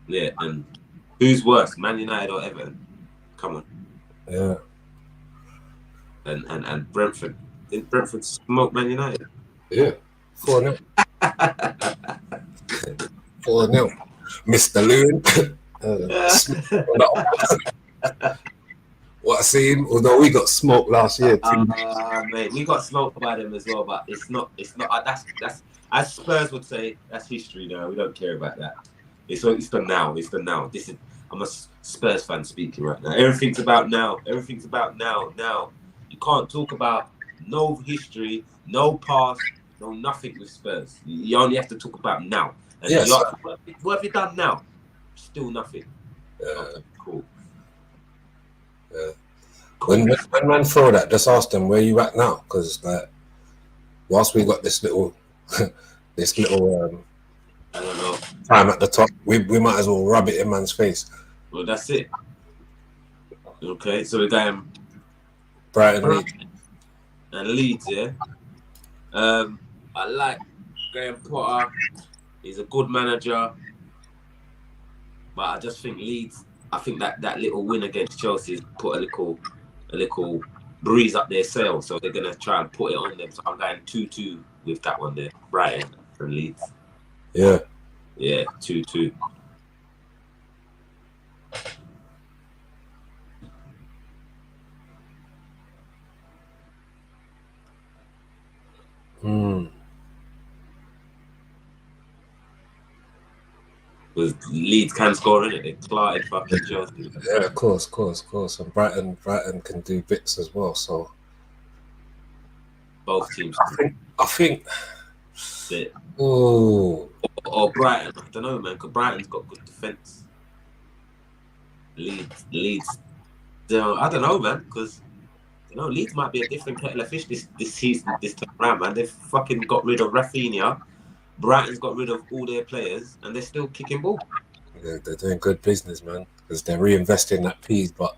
Yeah, and who's worse, Man United or Everton? Come on. Yeah. And Brentford. Didn't Brentford smoke Man United? Yeah. 4-0. 4-0. Mr. Lewin. What I seen, although we got smoked last year too. Mate, we got smoked by them as well, but it's not. That's. as Spurs would say, that's history now. We don't care about that. It's the now. It's the now. I'm a Spurs fan speaking right now. Everything's about now. Everything's about now. Now. You can't talk about no history, no past, no nothing with Spurs. You only have to talk about now. And Yes. What have you done now? Still nothing. Okay, cool. Yeah. When man throw that, just ask them where you at now, because like, whilst we got this little, I don't know, time at the top, we might as well rub it in man's face. Well, that's it. Okay, so we're going Brighton, Leeds. And Leeds, yeah. I like Graham Potter. He's a good manager, but I just think Leeds. I think that little win against Chelsea has put a little breeze up their sail, so they're gonna try and put it on them. So I'm going 2-2 with that one there. Brighton and Leeds. Yeah. Yeah, 2-2. Because Leeds can score, innit? They clotted fucking Chelsea. Yeah, of course. And Brighton can do bits as well. So both teams. I think. Yeah. Oh. Or Brighton. I don't know, man. Because Brighton's got good defense. Leeds. I don't know, man. Because Leeds might be a different kettle of fish this season, this time around, man. They've fucking got rid of Rafinha. Brighton's got rid of all their players, and they're still kicking ball. Yeah, they're doing good business, man, because they're reinvesting that piece. But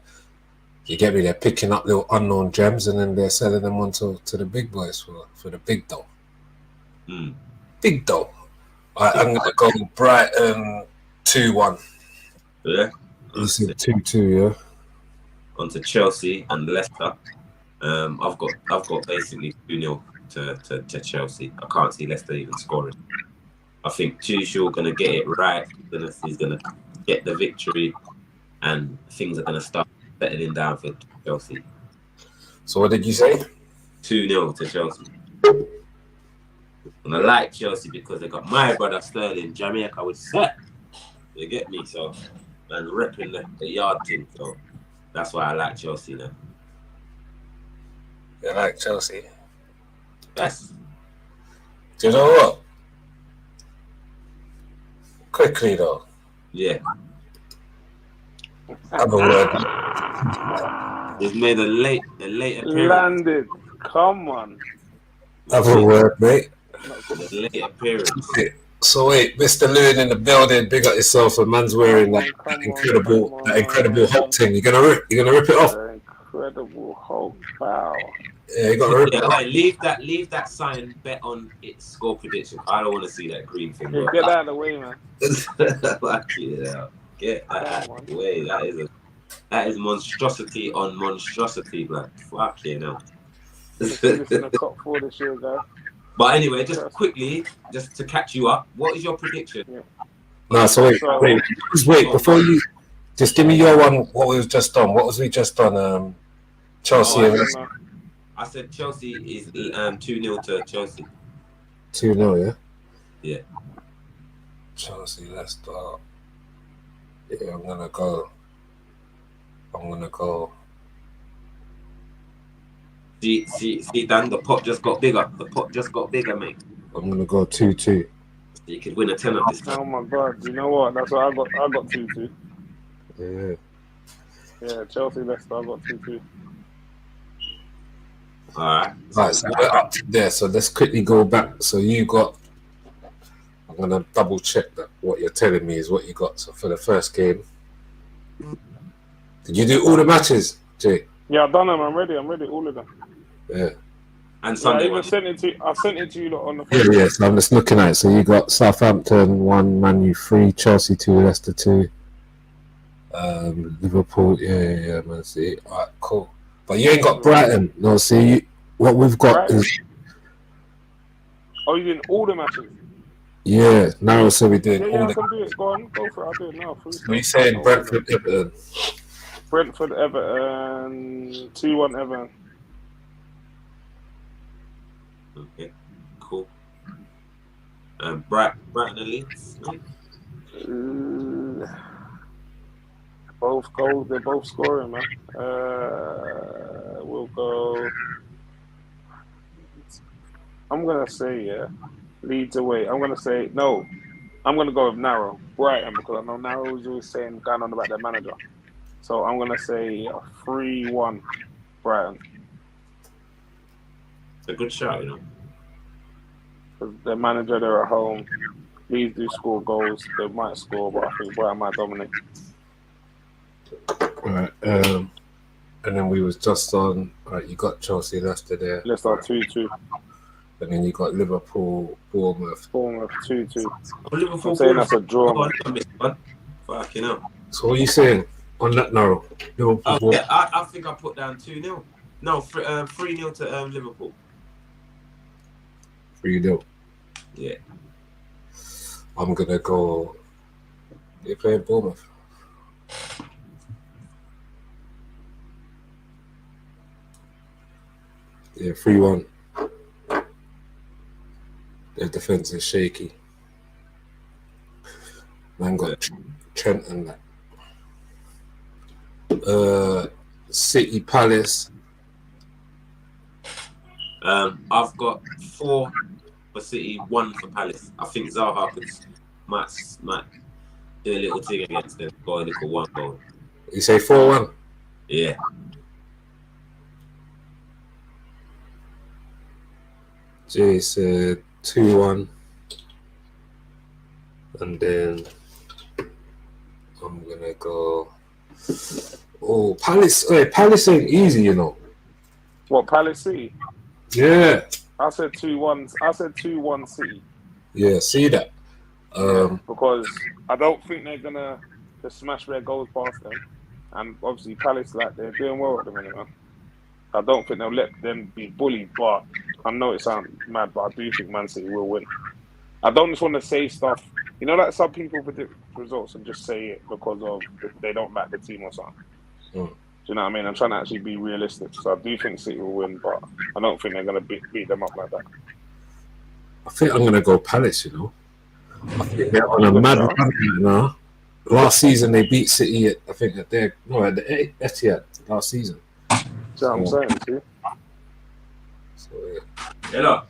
you get me? They're picking up little unknown gems, and then they're selling them on to the big boys for the big dough. Big dough. I'm gonna go Brighton 2-1. Yeah. You said 2-2, yeah. On to Chelsea and Leicester. I've got basically 2-0 to Chelsea. I can't see Leicester even scoring. I think Tuchel gonna get it right. He's gonna get the victory, and things are gonna start settling down for Chelsea. So what did you say? 2-0 to Chelsea. And I like Chelsea because they got my brother Sterling, Jamaica with set. You get me? So man, repping the yard team. So that's why I like Chelsea now. You like Chelsea? Yes. Do you know what? Quickly though. Yeah. Have a word. He's made a late appearance. Landed. Come on. Have a word, mate. A late appearance. So wait, Mr. Lewin in the building, big up yourself. A man's wearing that incredible Hulk thing. You're gonna rip it off. The Incredible Hulk. Wow. Yeah, you gotta rip it off. Right, leave that sign bet on its score prediction. I don't want to see that green thing. Yeah, get that out of the way, man. Fuck it out. Get that out of the way. That is monstrosity on monstrosity, man. Fuck you know. This is a top 4 this year, guys. But anyway, just quickly, just to catch you up, what is your prediction? Yeah. No, so wait, before you just give me your one. What was just on? What was we just on? Chelsea. I said Chelsea is 2-0 to Chelsea. 2-0, yeah. Yeah. Chelsea, Leicester. Yeah, I'm gonna go. See, Dan, the pot just got bigger. Mate. I'm gonna go 2-2. You could win a tenner this time. Oh my God! You know what? That's what I got. I got 2-2. Yeah. Yeah, Chelsea, Leicester. I got 2-2. All Right, so we're up to there. So let's quickly go back. So you got. I'm gonna double check that what you're telling me is what you got. So for the first game, did you do all the matches, Jay? Yeah, I've done them. I'm ready. All of them. Yeah. And Sunday. I sent it to you on the phone. Yeah. So I'm just looking at it. So you got Southampton 1, Man U 3, Chelsea 2, Leicester 2, Liverpool. Yeah, Man City. All right, cool. But you ain't got Brighton. No, see what we've got Brighton is. Oh, you did all the matches. Yeah, now so we're doing all the. I can do it. Go on, go for it. I'll do it now. We're saying Brentford, Everton. Brentford, Everton, 2-1 Everton. Okay, cool. Brighton and Leeds. Both goals, they're both scoring, man. We'll go. I'm gonna say Leeds away. I'm gonna say no. I'm gonna go with Narrow Brighton because I know Narrow is always saying going on about their manager. So I'm gonna say 3-1 Brighton. It's a good shot, you know. Because their manager, they're at home. Leeds do score goals. They might score, but I think Brighton might dominate. Right. And then we was just on. Right, you got Chelsea, Leicester there. Leicester 2-2. And then you got Liverpool, Bournemouth. Bournemouth 2-2. Liverpool. I'm saying that's a draw. Fucking hell. So what are you saying on that narrow? Liverpool. Yeah, I think I put down 2-0. No, 3-0 to Liverpool. 3-0. Yeah. I'm gonna go. They're playing Bournemouth. Yeah, 3-1. Their defense is shaky. Man got Trent and that. City Palace. I've got 4 for City, 1 for Palace. I think Zaha might do a little thing against them, go a little 1 goal. You say 4-1? Yeah. Jay said 2-1. And then I'm gonna go. Oh, Palace! Hey, Palace ain't easy, you know. What, Palace City? Yeah. I said 2-1. I said 2-1 City. Yeah, see that. Because I don't think they're gonna just smash their goals past them, and obviously Palace, like, they're doing well at the minute, man. I don't think they'll let them be bullied, but I know it sounds mad, but I do think Man City will win. I don't just want to say stuff, you know, like some people predict results and just say it because of they don't like the team or something. Do you know what I mean? I'm trying to actually be realistic. So I do think City will win, but I don't think they're going to beat them up like that. I think I'm going to go Palace, you know. I think they're on a mad run right now. Last season, they beat City at, I think, at the Etihad last season. So I'm saying, too. So, yeah. Hello.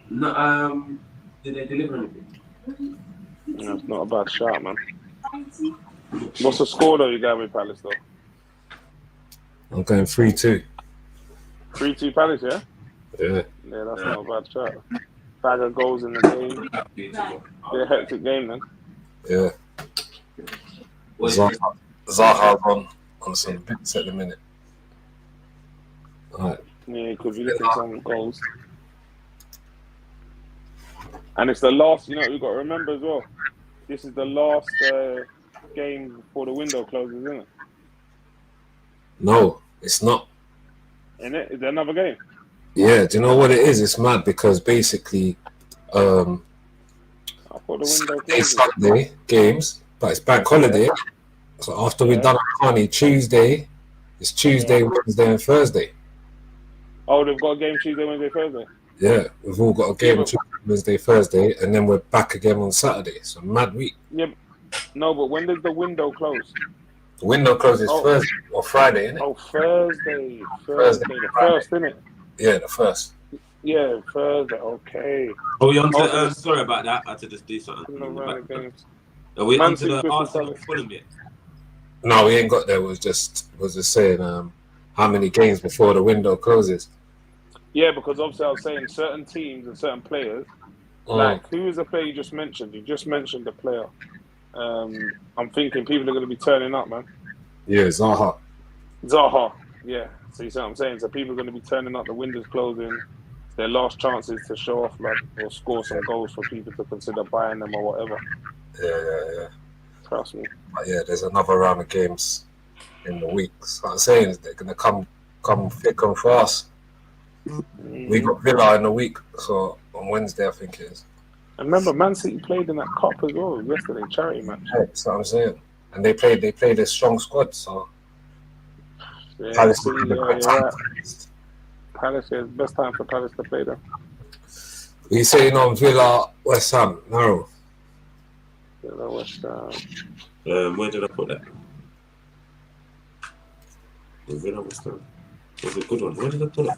No, did they deliver anything? Yeah, it's not a bad shot, man. What's the score, though, you got with Palace, though? I'm going 3-2. 3-2 Palace, yeah? Yeah. Yeah, that's not a bad shot. Bag of goals in the game. Yeah, hectic game, then. Yeah. Zaha's on some bits at the minute. All right. Yeah, because you're looking at some goals. And it's the last, you know, you've got to remember as well, this is the last game before the window closes, isn't it? No, it's not. Isn't it? Is there another game? Yeah, do you know what it is? It's mad because basically I thought the window closes. Sunday games, but it's bank holiday. So after we've done Honey Tuesday, it's Tuesday, Wednesday, and Thursday. Oh, they've got a game Tuesday, Wednesday, Thursday? Yeah, we've all got a game Tuesday, Wednesday, Thursday, and then we're back again on Saturday. So mad week. Yeah, no, but when does the window close? The window closes Thursday or Friday, isn't it? Oh, Thursday. The first, isn't it? Yeah, the first. Yeah, Thursday. Okay. Oh, you're on to, sorry about that. I had to just do something. Are we on to the Arsenal Fulham yet? No, we ain't got there. Was just saying how many games before the window closes. Yeah, because obviously I was saying certain teams and certain players. Like, who is the player you just mentioned? You just mentioned the player. I'm thinking people are going to be turning up, man. Yeah, Zaha. Yeah. So you see what I'm saying? So people are going to be turning up. The window's closing. It's their last chances to show off, like, or score some goals for people to consider buying them or whatever. Yeah. Trust me. But yeah, there's another round of games in the week. So what I'm saying is they're going to come thick and fast. We got Villa in the week, so on Wednesday I think it is. And remember, Man City played in that cup as well yesterday, charity match. Yeah, that's what I'm saying. And they played a strong squad, so yeah, Palace City, right. Palace is best time for Palace to play them. You saying on Villa, West Ham? No. Villa, West Ham. Where did I put that? Villa, West Ham. Was a good one. Where did I put it?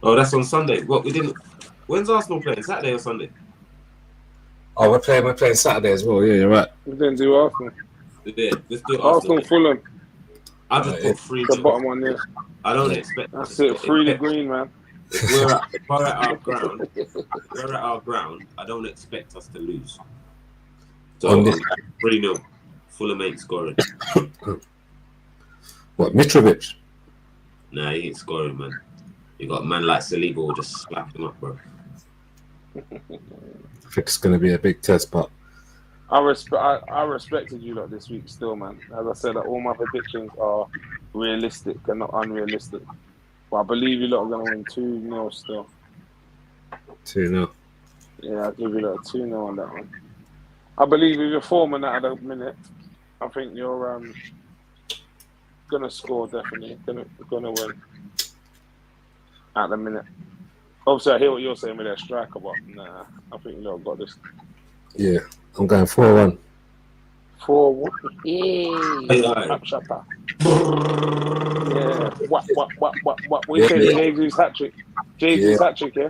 Oh, that's on Sunday. What we didn't. When's Arsenal playing? Saturday or Sunday? Oh, we're playing Saturday as well. Yeah, you're right. We didn't do Arsenal. Yeah, let's do Arsenal, Fulham. I just put 3. The bottom one, yeah. I don't expect. That's it. 3 to green, man. If we're at our ground, I don't expect us to lose. So 3-0. Fulham ain't scoring. What, Mitrovic? Nah, he ain't scoring, man. You got a man like Saliba will just slap him up, bro. I think it's going to be a big test, but I respected you lot this week still, man. As I said, all my predictions are realistic and not unrealistic. But I believe you lot are going to win 2-0 still. 2-0. Yeah, I'll give you lot 2-0 on that one. I believe if you're forming that at the minute, I think you're going to score definitely. Going to win at the minute. Obviously, I hear what you're saying with that striker, but nah, I think you lot got this. Yeah, I'm going 4-1. 4-1. Yeah. What? We say Jesus hat-trick. Jesus hat-trick, yeah?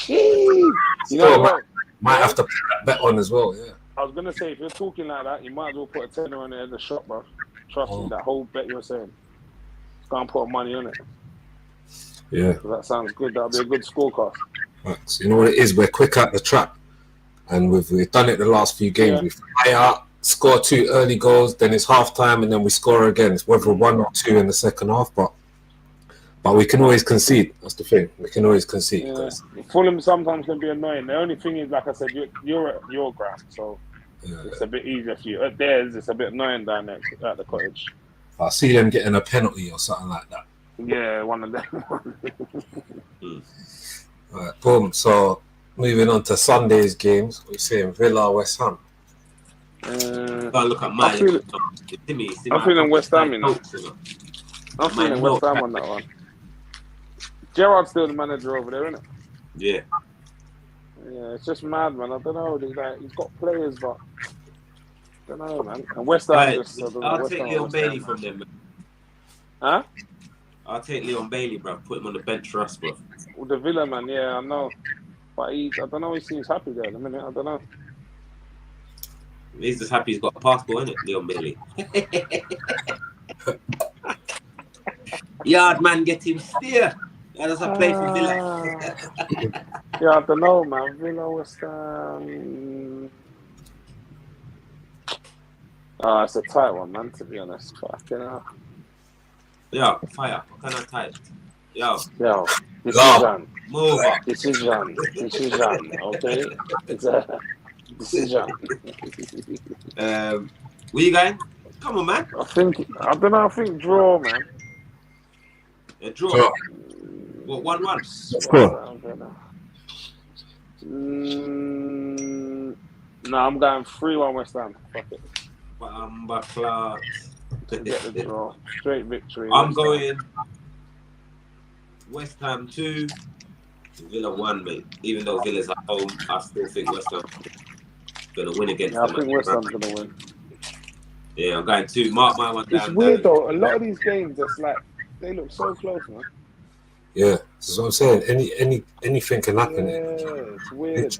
You know what? Might have to put that bet on as well, yeah. I was going to say, if you're talking like that, you might as well put a tenner on it at the shop, bro. Trust me, that whole bet you're saying. Go and put money on it. Yeah. So that sounds good. That'll be a good scorecast. Right. So you know what it is? We're quick at the trap. And we've done it the last few games. Yeah. We fly out, score 2 early goals, then it's half time, and then we score again. It's whether 1 or 2 in the second half, but we can always concede. That's the thing. We can always concede. Yeah. Fulham sometimes can be annoying. The only thing is, like I said, you're at your ground, so it's a bit easier for you. At theirs, it's a bit annoying down there at the Cottage. I see them getting a penalty or something like that. Yeah, one of them. All right, boom. So moving on to Sunday's games, we're seeing Villa, West Ham. Look at mine. I'm feeling West Ham, you know. I'm feeling West Ham on that one. Gerrard's still the manager over there, isn't it? Yeah. Yeah, it's just mad, man. I don't know. He's got players, but I don't know, man. And West Ham just... I'll take Leon Bailey from them, man. Huh? I'll take Leon Bailey, bro. Put him on the bench for us, bro. With the Villa, man, yeah, I know. But I don't know, he seems happy there at the minute. I don't know. He's just happy he's got a passport, innit, Leon Bailey? Yard man, get him steer. How does I play for Villa? Yeah, I don't know, man. Villa was... it's a tight one, man, to be honest. Fucking hell. Yo, fire. What kind of type? Yo. Decision. Move up. Decision. Okay? It's a decision. Where you going? Come on, man. I think draw, man. A draw. What, 1-1? Sure. No, I'm going 3-1 West Ham. Fuck it. Get the draw. Straight victory. I'm going West Ham 2, Villa 1, mate. Even though Villa's at home, I still think West Ham gonna win against them. I think West Ham's gonna win. Yeah, I'm going 2. Mark my one down. It's weird though. A lot of these games, it's like they look so close, man. Yeah, that's what I'm saying. Anything can happen. Yeah, it's weird.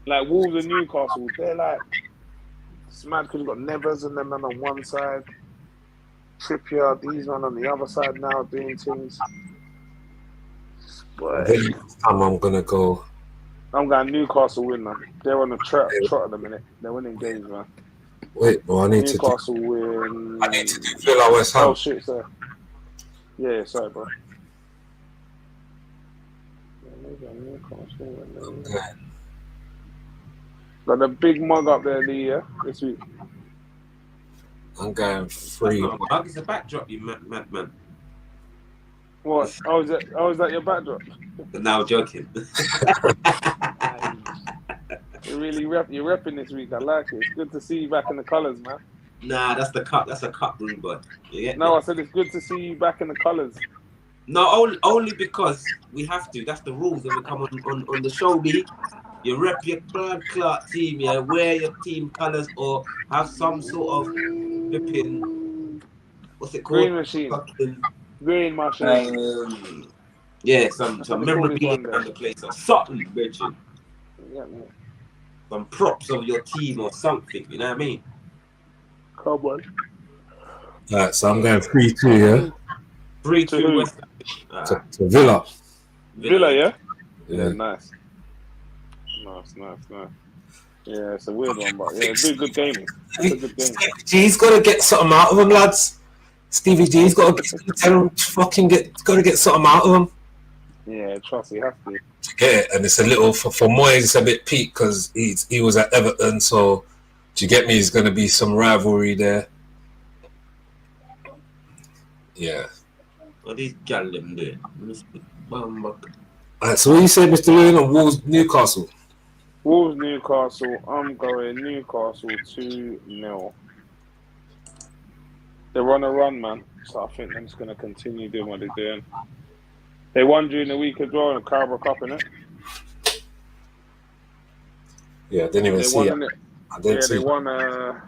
Like Wolves and Newcastle, they're like it's mad because you've got Nevers and them on one side, Trippier, these one on the other side now doing things. But I'm gonna go. I'm going Newcastle win, man. They're on the trot at the minute. They're winning games, man. Wait, bro, I need Newcastle win. I need to do Villa West Ham. Oh shit, sir. Yeah, sorry, bro. Okay. Got the big mug up there, Lee, yeah, this week. I'm going 3. Mug is a backdrop, you madman. What? Oh, is that your backdrop? Now joking. You're repping this week. I like it. It's good to see you back in the colours, man. Nah, that's the cup. That's a cup room, bud. No, I said it's good to see you back in the colours. No, only because we have to. That's the rules when we come on the show, B. You rep your Clan Clark team, yeah, wear your team colours or have some sort of flipping, what's it Green called? machine. Fucking, Green machine. yeah, some That's what they call this memorabilia one there. around the place or something, Richard. Yeah, man. Some props of your team or something, you know what I mean? Come on. Alright, so I'm going 3-2, yeah? 3-2 West Ham. To Villa. Villa, yeah? Yeah. Yeah, nice. Nice. Yeah, it's a weird one, but yeah, it'd be a good game. It's a good game. Stevie G's got to get something out of him, lads. Stevie G's got to tell him to get something out of him. Yeah, trust you have to. To get it, and it's a little for Moyes, it's a bit peak because he was at Everton, so do you get me? There's going to be some rivalry there. Yeah. What these gal them doing? Alright, so what you say, Mr. Lewin, on Wolves Newcastle? Wolves Newcastle. I'm going Newcastle 2-0. They're on a run, man. So I think they're just going to continue doing what they're doing. They won during the week as well in the Carabao Cup, innit? Yeah, I didn't even see it. I didn't see they won. I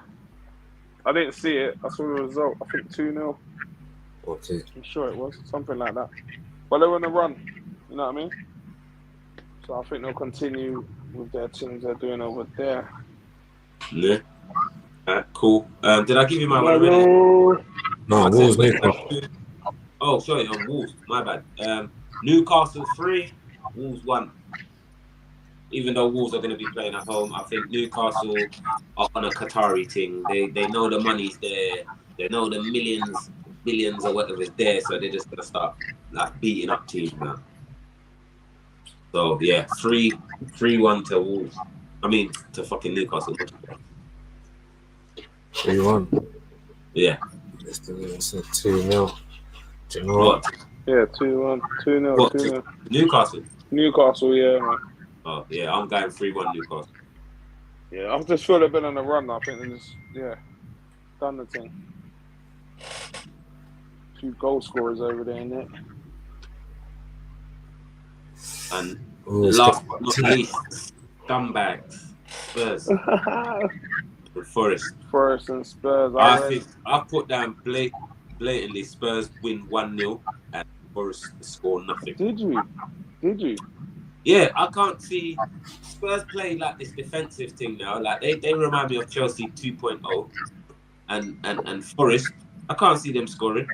didn't see it. I saw the result. I think 2-0. Okay. I'm sure it was something like that. But they're on a run. You know what I mean? So I think they'll continue with their teams they're doing over there. Yeah. Cool. Did I give you my one already? No, Wolves Newcastle. Oh, sorry, Wolves. My bad. Newcastle 3, Wolves 1. Even though Wolves are going to be playing at home, I think Newcastle are on a Qatari thing. They know the money's there. They know the millions, billions, or whatever is there. So they're just going to start like beating up teams now. So yeah, 3-1 to Wolves. I mean to fucking Newcastle. 3-1. Yeah. It's 2-0. Do you know What? Yeah, 2-1. 2-0. What? 2-0. Newcastle. Newcastle, yeah, man. Oh yeah, I'm going 3-1 Newcastle. Yeah, I just feel they've been on the run. I think they just, done the thing. A few goal scorers over there, innit? And last but not least, scumbags, Spurs. Forest and Spurs. I think I've put down blatantly Spurs win 1-0 and Forest score nothing. Did you? Yeah, I can't see Spurs play like this defensive thing now. Like they remind me of Chelsea 2.0 and Forest. I can't see them scoring.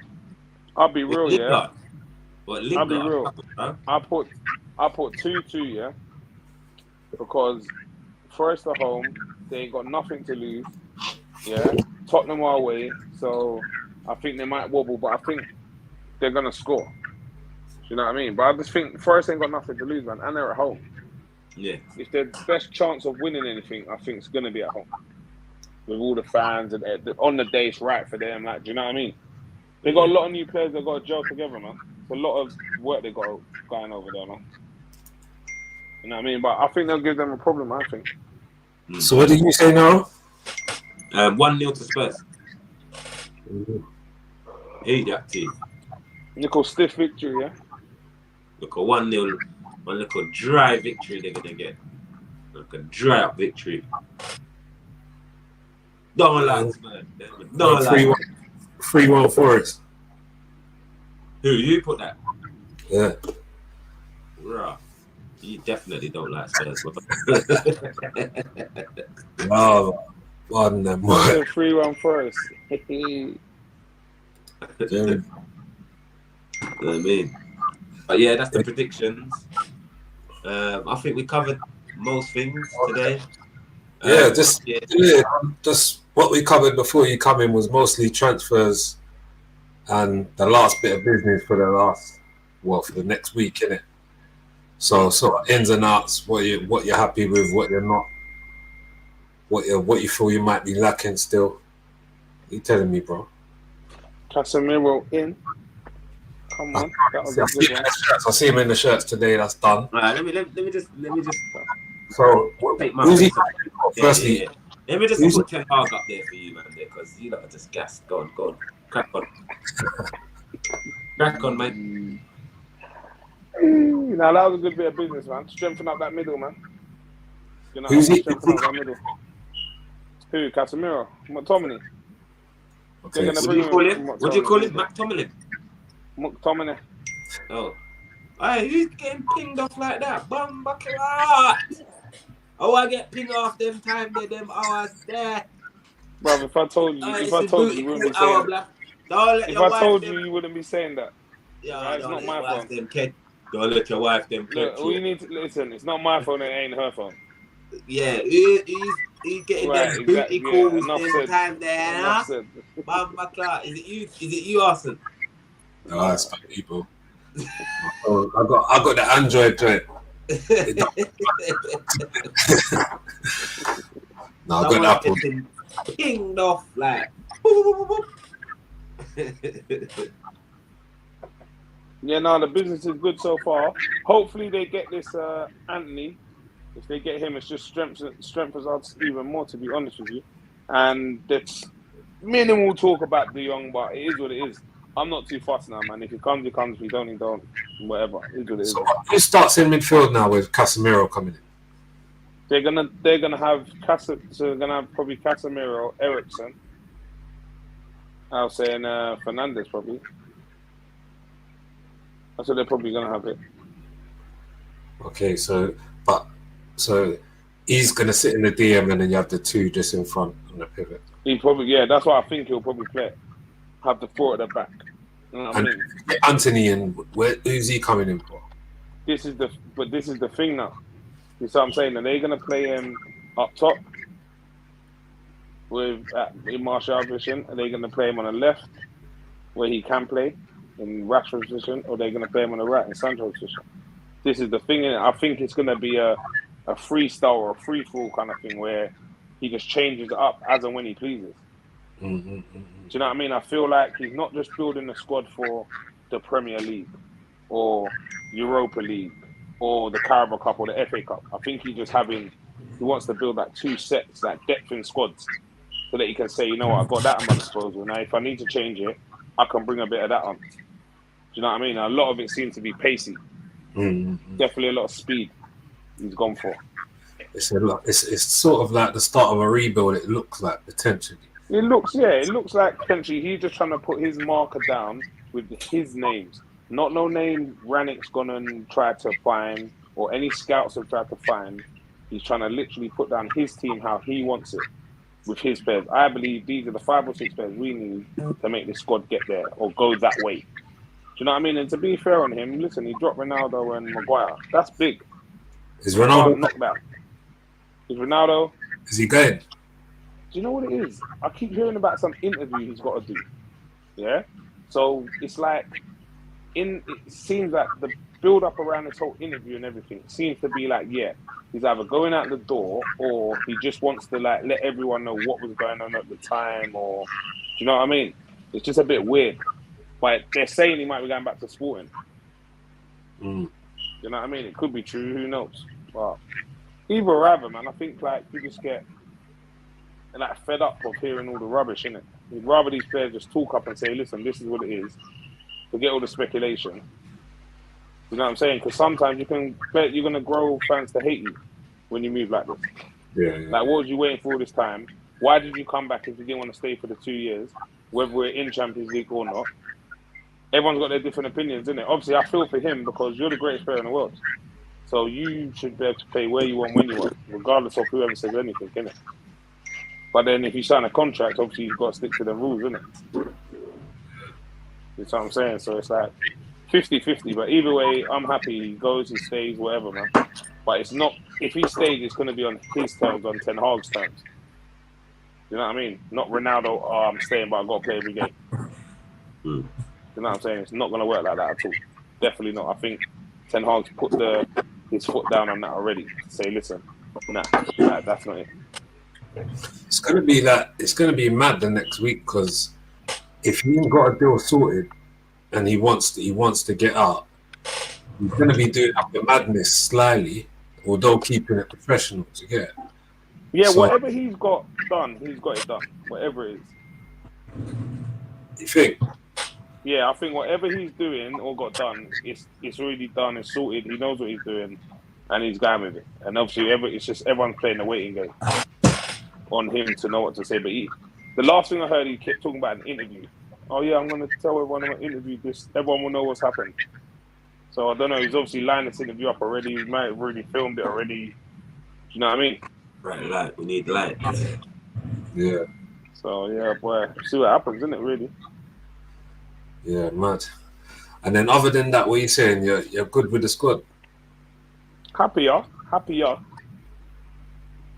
I'll be real, yeah. I'll be real. I put 2-2, yeah. Because Forest are home, they ain't got nothing to lose. Yeah. Tottenham are away, so I think they might wobble, but I think they're gonna score. You know what I mean? But I just think Forest ain't got nothing to lose, man, and they're at home. Yeah. If their best chance of winning anything, I think it's gonna be at home. With all the fans and on the day, it's right for them. Like, do you know what I mean? They got a lot of new players that got to gel together, man. It's a lot of work they got going over there, man. You know what I mean? But I think they'll give them a problem, I think. So what did you say now? 1-0 to Spurs. Hey, that team. Little stiff victory, yeah? Look, a 1-0, one little dry victory they're going to get. Like a dry up victory. Don't like Spurs. Don't like 3-1 Forest. Who, you put that? Yeah. Right. You definitely don't like Spurs. Wow. Pardon them. 3-1 Forest. You know what I mean? But yeah, that's the predictions. I think we covered most things today. Just what we covered before you come in was mostly transfers and the last bit of business for the next week, innit? So sort of ins and outs, what you're happy with, what you're not, what you feel you might be lacking still. You telling me, bro? Casemiro in. Come on, that was a good one. I see him in the shirts today. That's done. All right, let me just. So, who's he? Firstly, yeah. Let me just put 10 Hag up there for you, man, because you lot are just gassed. Go on, crack on. Crack on, mate. Now that was a good bit of business, man. Strengthen up that middle, man. You know, Who's he? strengthen up that middle. Who? Casemiro, McTominay. Okay, They're gonna What do bring you call him. him? What do you call him? McTominay. McTominay. Oh. Hey, who's getting pinged off like that? Bumba clot! Oh, I get pinged off them time there, them hours there. Bro, if I told you, It's a booty you wouldn't cool be saying hour, that. black. Don't let If your I wife told them. you wouldn't be saying that. Yeah, Right? It's don't not let your my wife phone. them catch. Don't let your wife them Look, catch all you you. need to listen. It's not my phone. It ain't her phone. Yeah, he's getting Right, them exactly. booty Yeah, calls enough them said. time there. Enough said. Bumba clot. Is it you, Arson? no, it's for people. Oh, I got the Android to it. No, I got the Someone's Apple. getting pinged off like. Yeah, no, the business is good so far. Hopefully they get this Anthony. If they get him, it's just strengthens us even more, to be honest with you. And that's minimal talk about De Jong, but it is what it is. I'm not too fussed now, man. If he comes, he comes. If he don't, he don't. Whatever. It is what it is. So who starts in midfield now with Casemiro coming in? They're gonna have probably Casemiro, Ericsson. I was saying Fernandes probably. That's what they're probably gonna have it. Okay, so he's gonna sit in the DM and then you have the two just in front on the pivot. He probably that's what I think he'll probably play. Have the four at the back. You know what I mean? Anthony and who's he coming in for? This is the thing now. You see what I'm saying? Are they gonna play him up top with in Martial position? Are they gonna play him on the left where he can play in Rashford's position, or are they gonna play him on the right in Sancho's position? This is the thing. I think it's gonna be a freestyle or a free fall kind of thing where he just changes it up as and when he pleases. Mm-hmm. Do you know what I mean? I feel like he's not just building a squad for the Premier League or Europa League or the Carabao Cup or the FA Cup. I think he wants to build like two sets, like depth in squads, so that he can say, you know what, I've got that at my disposal. Now, if I need to change it, I can bring a bit of that on. Do you know what I mean? A lot of it seems to be pacey. Mm-hmm. Definitely a lot of speed he's gone for. It's sort of like the start of a rebuild. It looks like potentially. It looks like potentially he's just trying to put his marker down with his names. Not no name Rannick's gone and tried to find, or any scouts have tried to find. He's trying to literally put down his team how he wants it with his players. I believe these are the 5 or 6 players we need to make this squad get there or go that way. Do you know what I mean? And to be fair on him, listen, he dropped Ronaldo and Maguire. That's big. Is Ronaldo knock that? Is Ronaldo? Is he going? Do you know what it is? I keep hearing about some interview he's got to do. Yeah? So it's like, it seems like the build up around this whole interview and everything seems to be like, he's either going out the door or he just wants to like let everyone know what was going on at the time, or do you know what I mean? It's just a bit weird. But they're saying he might be going back to Sporting. Mm. You know what I mean? It could be true, who knows? But either or either, man, I think like you just get like fed up of hearing all the rubbish, innit? You'd rather these players just talk up and say, listen, this is what it is. Forget all the speculation. You know what I'm saying? Because sometimes you're going to grow fans to hate you when you move like this. Yeah. Like, what was you waiting for all this time? Why did you come back if you didn't want to stay for the 2 years, whether we're in Champions League or not? Everyone's got their different opinions, innit? Obviously, I feel for him because you're the greatest player in the world. So you should be able to play where you want, when you want, regardless of whoever says anything, innit? But then if you sign a contract, obviously you've got to stick to the rules, innit? You know what I'm saying? So it's like 50-50. But either way, I'm happy. He goes, he stays, whatever, man. But it's not, if he stays, it's going to be on his terms, on Ten Hag's terms. You know what I mean? Not Ronaldo, I'm staying, but I've got to play every game. You know what I'm saying? It's not going to work like that at all. Definitely not. I think Ten Hag's put his foot down on that already. To say, listen, that's not it. It's gonna be mad the next week because if he ain't got a deal sorted and he wants to get out, he's gonna be doing up the madness slyly, although keeping it professional. To get. Yeah, So, whatever he's got done, he's got it done. Whatever it is. You think? Yeah, I think whatever he's doing or got done, it's already done. It's sorted. He knows what he's doing, and he's going with it. And obviously, it's just everyone's playing the waiting game on him to know what to say. But the last thing I heard, he kept talking about an interview. Oh yeah, I'm going to tell everyone I'm going to interview this. Everyone will know what's happened. So I don't know. He's obviously lined this interview up already. He might have already filmed it already. Do you know what I mean? Right, light. We need light. Yeah. So yeah, boy, see what happens, isn't it? Really. Yeah, mad. And then other than that, what are you saying? You're good with the squad? Happier,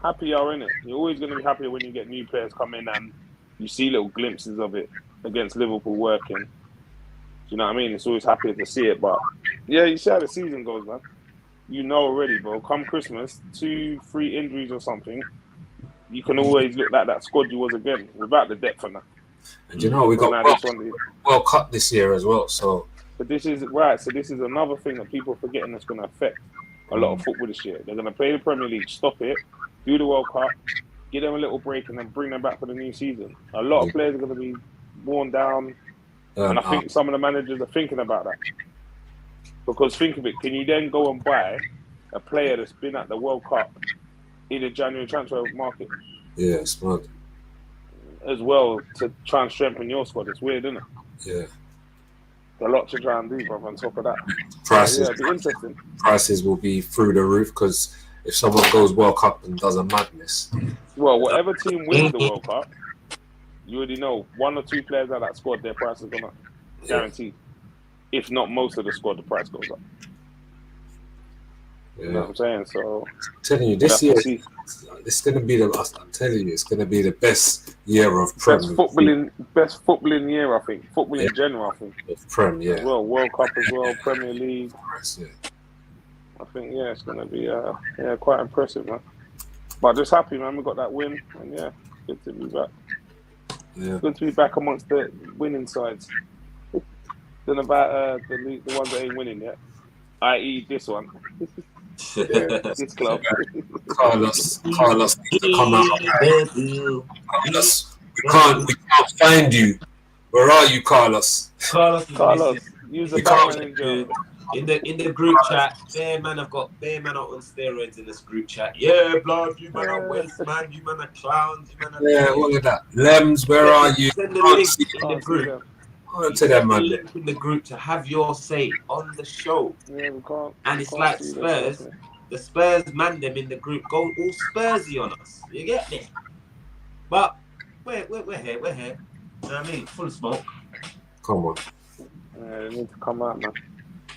innit? You're always going to be happier when you get new players come in and you see little glimpses of it against Liverpool working. Do you know what I mean? It's always happier to see it. But yeah, you see how the season goes, man. You know already, bro. Come Christmas, 2-3 injuries or something, you can always look like that squad you was again without the depth on that. And you know, we got World Cup this year as well. So, but this is right. So this is another thing that people are forgetting that's going to affect a lot of football this year. They're going to play the Premier League, stop it, do the World Cup, give them a little break, and then bring them back for the new season. A lot of players are going to be worn down, and I think some of the managers are thinking about that. Because think of it, can you then go and buy a player that's been at the World Cup in the January transfer market? Yeah, it's mad. As well, to try and strengthen your squad. It's weird, isn't it? Yeah. A lot to try and do, brother, on top of that. Prices, yeah, it'd be interesting. Prices will be through the roof because if someone goes World Cup and does a madness. Well, whatever team wins the World Cup, you already know 1 or 2 players out of that squad, their price is going up. Guaranteed. If not most of the squad, the price goes up. Yeah. You know what I'm saying? So, I'm telling you, this year, it's going to be I'm telling you, it's going to be the best year of Prem. Best footballing year, I think. Football in general, I think. Prem, yeah. As well, World Cup as well, Premier League. Yeah. I think, yeah, it's going to be quite impressive, man. But just happy, man. We got that win, and yeah, good to be back. Yeah. Good to be back amongst the winning sides. Then about the ones that ain't winning yet, i.e. this one. This club. Carlos needs to come out. Carlos, we can't find you. Where are you, Carlos? Carlos, use the manager. In the group chat, bare man are on steroids in this group chat. Yeah, blood, you man are waste man, you man are clowns, you man are all of that. Lems, where are you? Send the link in the group. To them, man. Link in the group to have your say on the show. Yeah, we can't. And it's like Spurs. The Spurs man them in the group go all Spursy on us. You get me? But we're here. You know what I mean? Full of smoke. Come on. Yeah, they need to come out, man.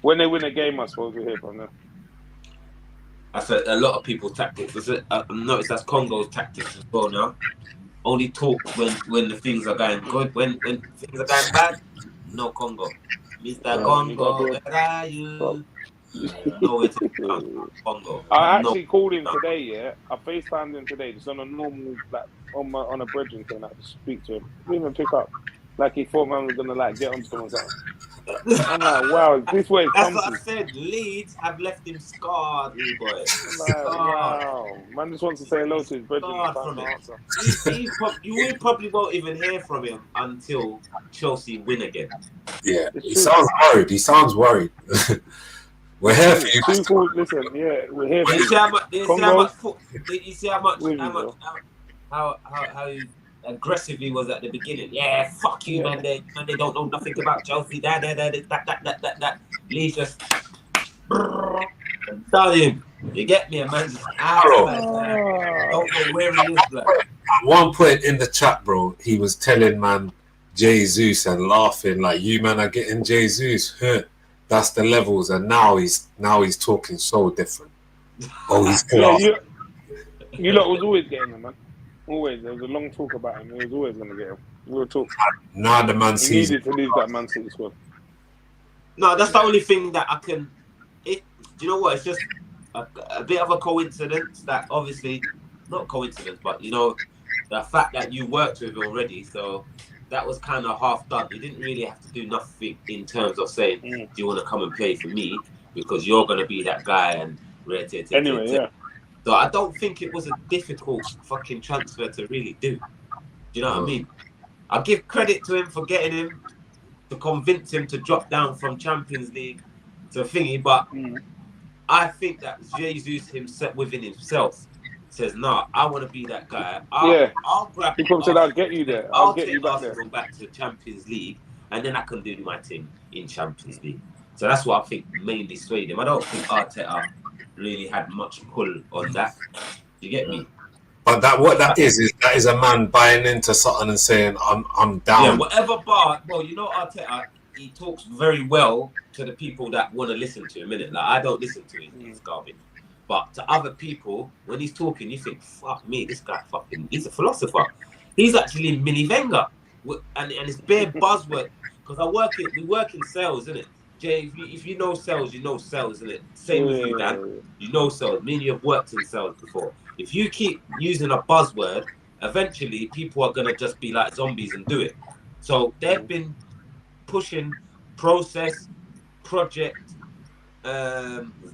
When they win a game, I suppose we're here from there. That's a lot of people's tactics. I've noticed that's Congo's tactics as well now. Only talk when the things are going good. When things are going bad, no Congo. Mr. Congo, where are you? Nowhere to come. Congo. I actually called him today, yeah. I FaceTimed him today, just on a normal, like, on a bridging thing, like, to speak to him. Didn't even pick up. Like, he thought man was going to, like, get on someone's house. I'm like, wow, this way it comes. That's what I said. Leeds have left him scarred, boy. Like, wow. Man just wants to say hello to his brethren. You probably won't even hear from him until Chelsea win again. Yeah, he sounds worried. We're here for you. Listen, yeah, we're here for you. You see how aggressively was at the beginning. Yeah, fuck you, man. They don't know nothing about Chelsea. That. Leeds just tell him. You get me, man. Don't know where he is. Like. At one point in the chat, bro, he was telling man Jesus and laughing like, "You man are getting Jesus." That's the levels, and now he's talking so different. Oh, he's you lot was always getting him, man. Always. There was a long talk about him. He was always going to get him. We'll talk. Now the Man City. He needed to leave that Man City squad. No, that's the only thing that I can. Do you know what? It's just a bit of a coincidence that obviously, not coincidence, but you know, the fact that you worked with him already. So that was kind of half done. You didn't really have to do nothing in terms of saying, "Do you want to come and play for me?" Because you're going to be that guy and anyway, yeah. So I don't think it was a difficult fucking transfer to really do. Do you know what I mean? I give credit to him for getting him. to convince him to drop down from Champions League to thingy. But I think that Jesus himself within himself says, "Nah, I want to be that guy. I'll grab." He probably said, "I'll get you there. I'll get you back there. Arsenal back to Champions League, and then I can do my thing in Champions League." So that's what I think mainly swayed him. I don't think Arteta really had much pull on that. You get me? But that is a man buying into something and saying, I'm down. Yeah, whatever bar. Well, you know Arteta, he talks very well to the people that want to listen to him, innit? Like, I don't listen to him, he's garbage. But to other people, when he's talking, you think, fuck me, this guy he's a philosopher. He's actually mini Wenger. And it's bare buzzword. Because we work in sales, innit? Jay, if you know sales, you know sales, innit? Same with you, Dan. You know sales. Me and you have worked in sales before. If you keep using a buzzword, eventually people are going to just be like zombies and do it. So they've been pushing process, project,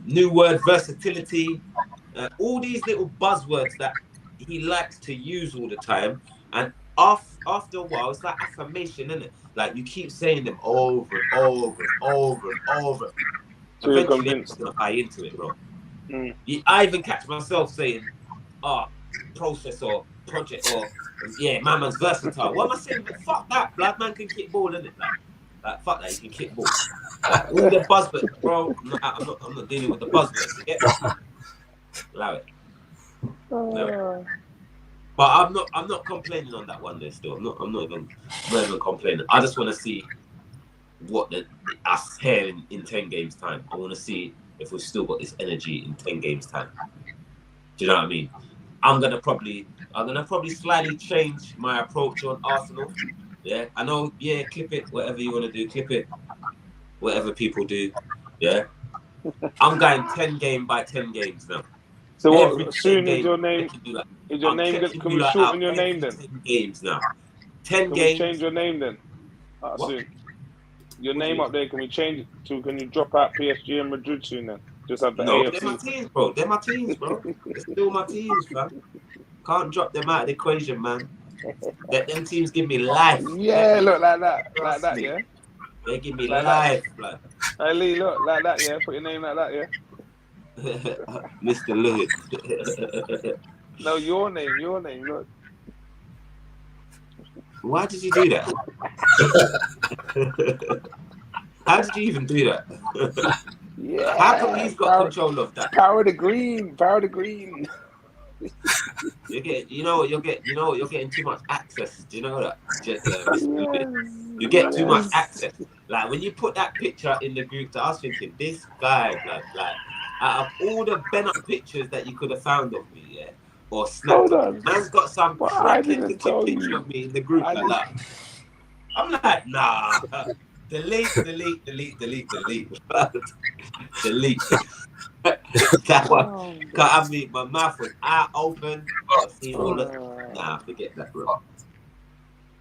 new word, versatility, all these little buzzwords that he likes to use all the time. And after a while, it's like affirmation, isn't it? Like you keep saying them over and over and over and over. So eventually, I'm going to buy into it, bro. I even catch myself saying, process or project or my man's versatile. What am I saying? Fuck that, blood man can kick ball, innit? Like fuck that, he can kick ball. Like, all the buzzwords, bro. I'm not dealing with the buzzwords. Allow it. But I'm not complaining on that one there still. I'm not even complaining. I just want to see what us here in 10 games time. I want to see if we've still got this energy in 10 games time. Do you know what I mean? I'm gonna probably slightly change my approach on Arsenal. Yeah, I know. Yeah, clip it. Whatever you want to do, clip it. Whatever people do. Yeah, I'm going 10 game by 10 games now. So what? Soon is your name? Is your name? Can we shorten your name then? 10 games now. 10 games. Can we change your name then? Soon. Your name up there. Can we change it to? Can you drop out PSG and Madrid soon then? Just have the AFC. They're my teams, bro. They're still my teams, man. Can't drop them out of the equation, man. Them teams give me life. Yeah, look like that, yeah. They give me life, blood. Hey Lee, look like that, yeah. Put your name like that, yeah. Mr. Lewis. No, your name, look. Why did you do that? How did you even do that? Yeah. How come he's got control of that? Power the green. You're getting too much access. Do you know that? You get too much access. Like when you put that picture in the group, I was thinking, this guy, like out of all the bent up pictures that you could have found of me, yeah, or snapped, man's got some cracking picture of me in the group like that. I'm like, nah. Delete. That one can't have me. My mouth was out open. Nah, forget that, bro.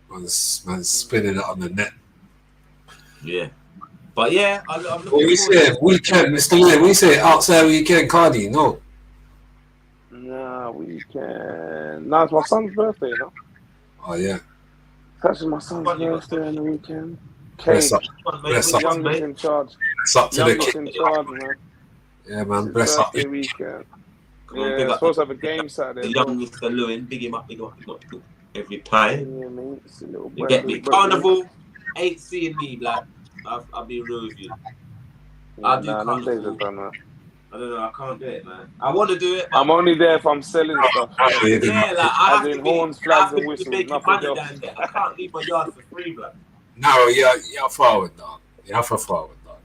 Man's spinning it on the net. Yeah, but yeah, I'm looking. Well, we say weekend, Mr. Lee. We say outside weekend, Cardi. No. Nah, weekend. Nah, it's my son's birthday, you know. Oh yeah. That's my son's birthday on the weekend. Bless up. Youngest in charge. Bless up to the kid. In charge, man. Yeah, man. Bless up. Weekend. Yeah, supposed to have a game Saturday. The young Mr. Lewin, big him up. Every time. Yeah, man. It's a little you get me. Carnival ain't seeing me, blood. I'll be real with you. I'll do Carnival. I don't know, I can't do it, man. I want to do it. I'm only there if I'm selling stuff. Yeah, like I have to be horns, flags, and whistles. Making money down there. I can't leave my yard for free, blood. No, you're forward, dog. You're for forward, dog.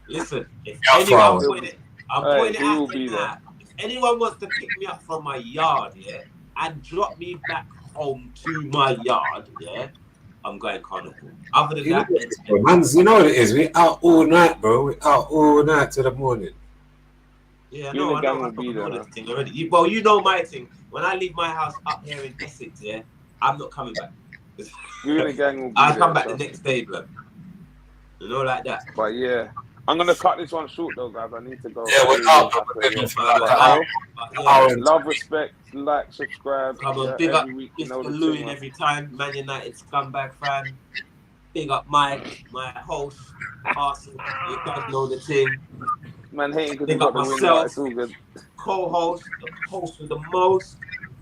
Listen, if anyone putting it, I'm putting it out there now. If anyone wants to pick me up from my yard, yeah, and drop me back home to my yard, yeah, I'm going Carnival. Other than that, you know what it is? We out all night, bro. We out all night to the morning. Yeah, I know this thing already. You know my thing. When I leave my house up here in Essex, yeah, I'm not coming back. Gang will be I'll come back the next day, blood. You know, like that. But yeah, I'm gonna cut this one short though, guys. I need to go. Yeah, we're out. Love, respect, like, subscribe. Come on, big up Mr. Louis every time. Man United scumbag fan. Big up Mike, my host, Arsenal. You guys know the thing. Man hating because he Big got up the win, but myself, it's all good. co-host, the host with the most.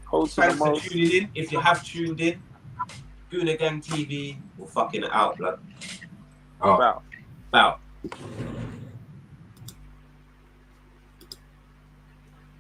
Host of Thanks the for most. tuning in. If you have tuned in, GOONERGANG TV, we're fucking it out, blood. Oh. Wow. Out.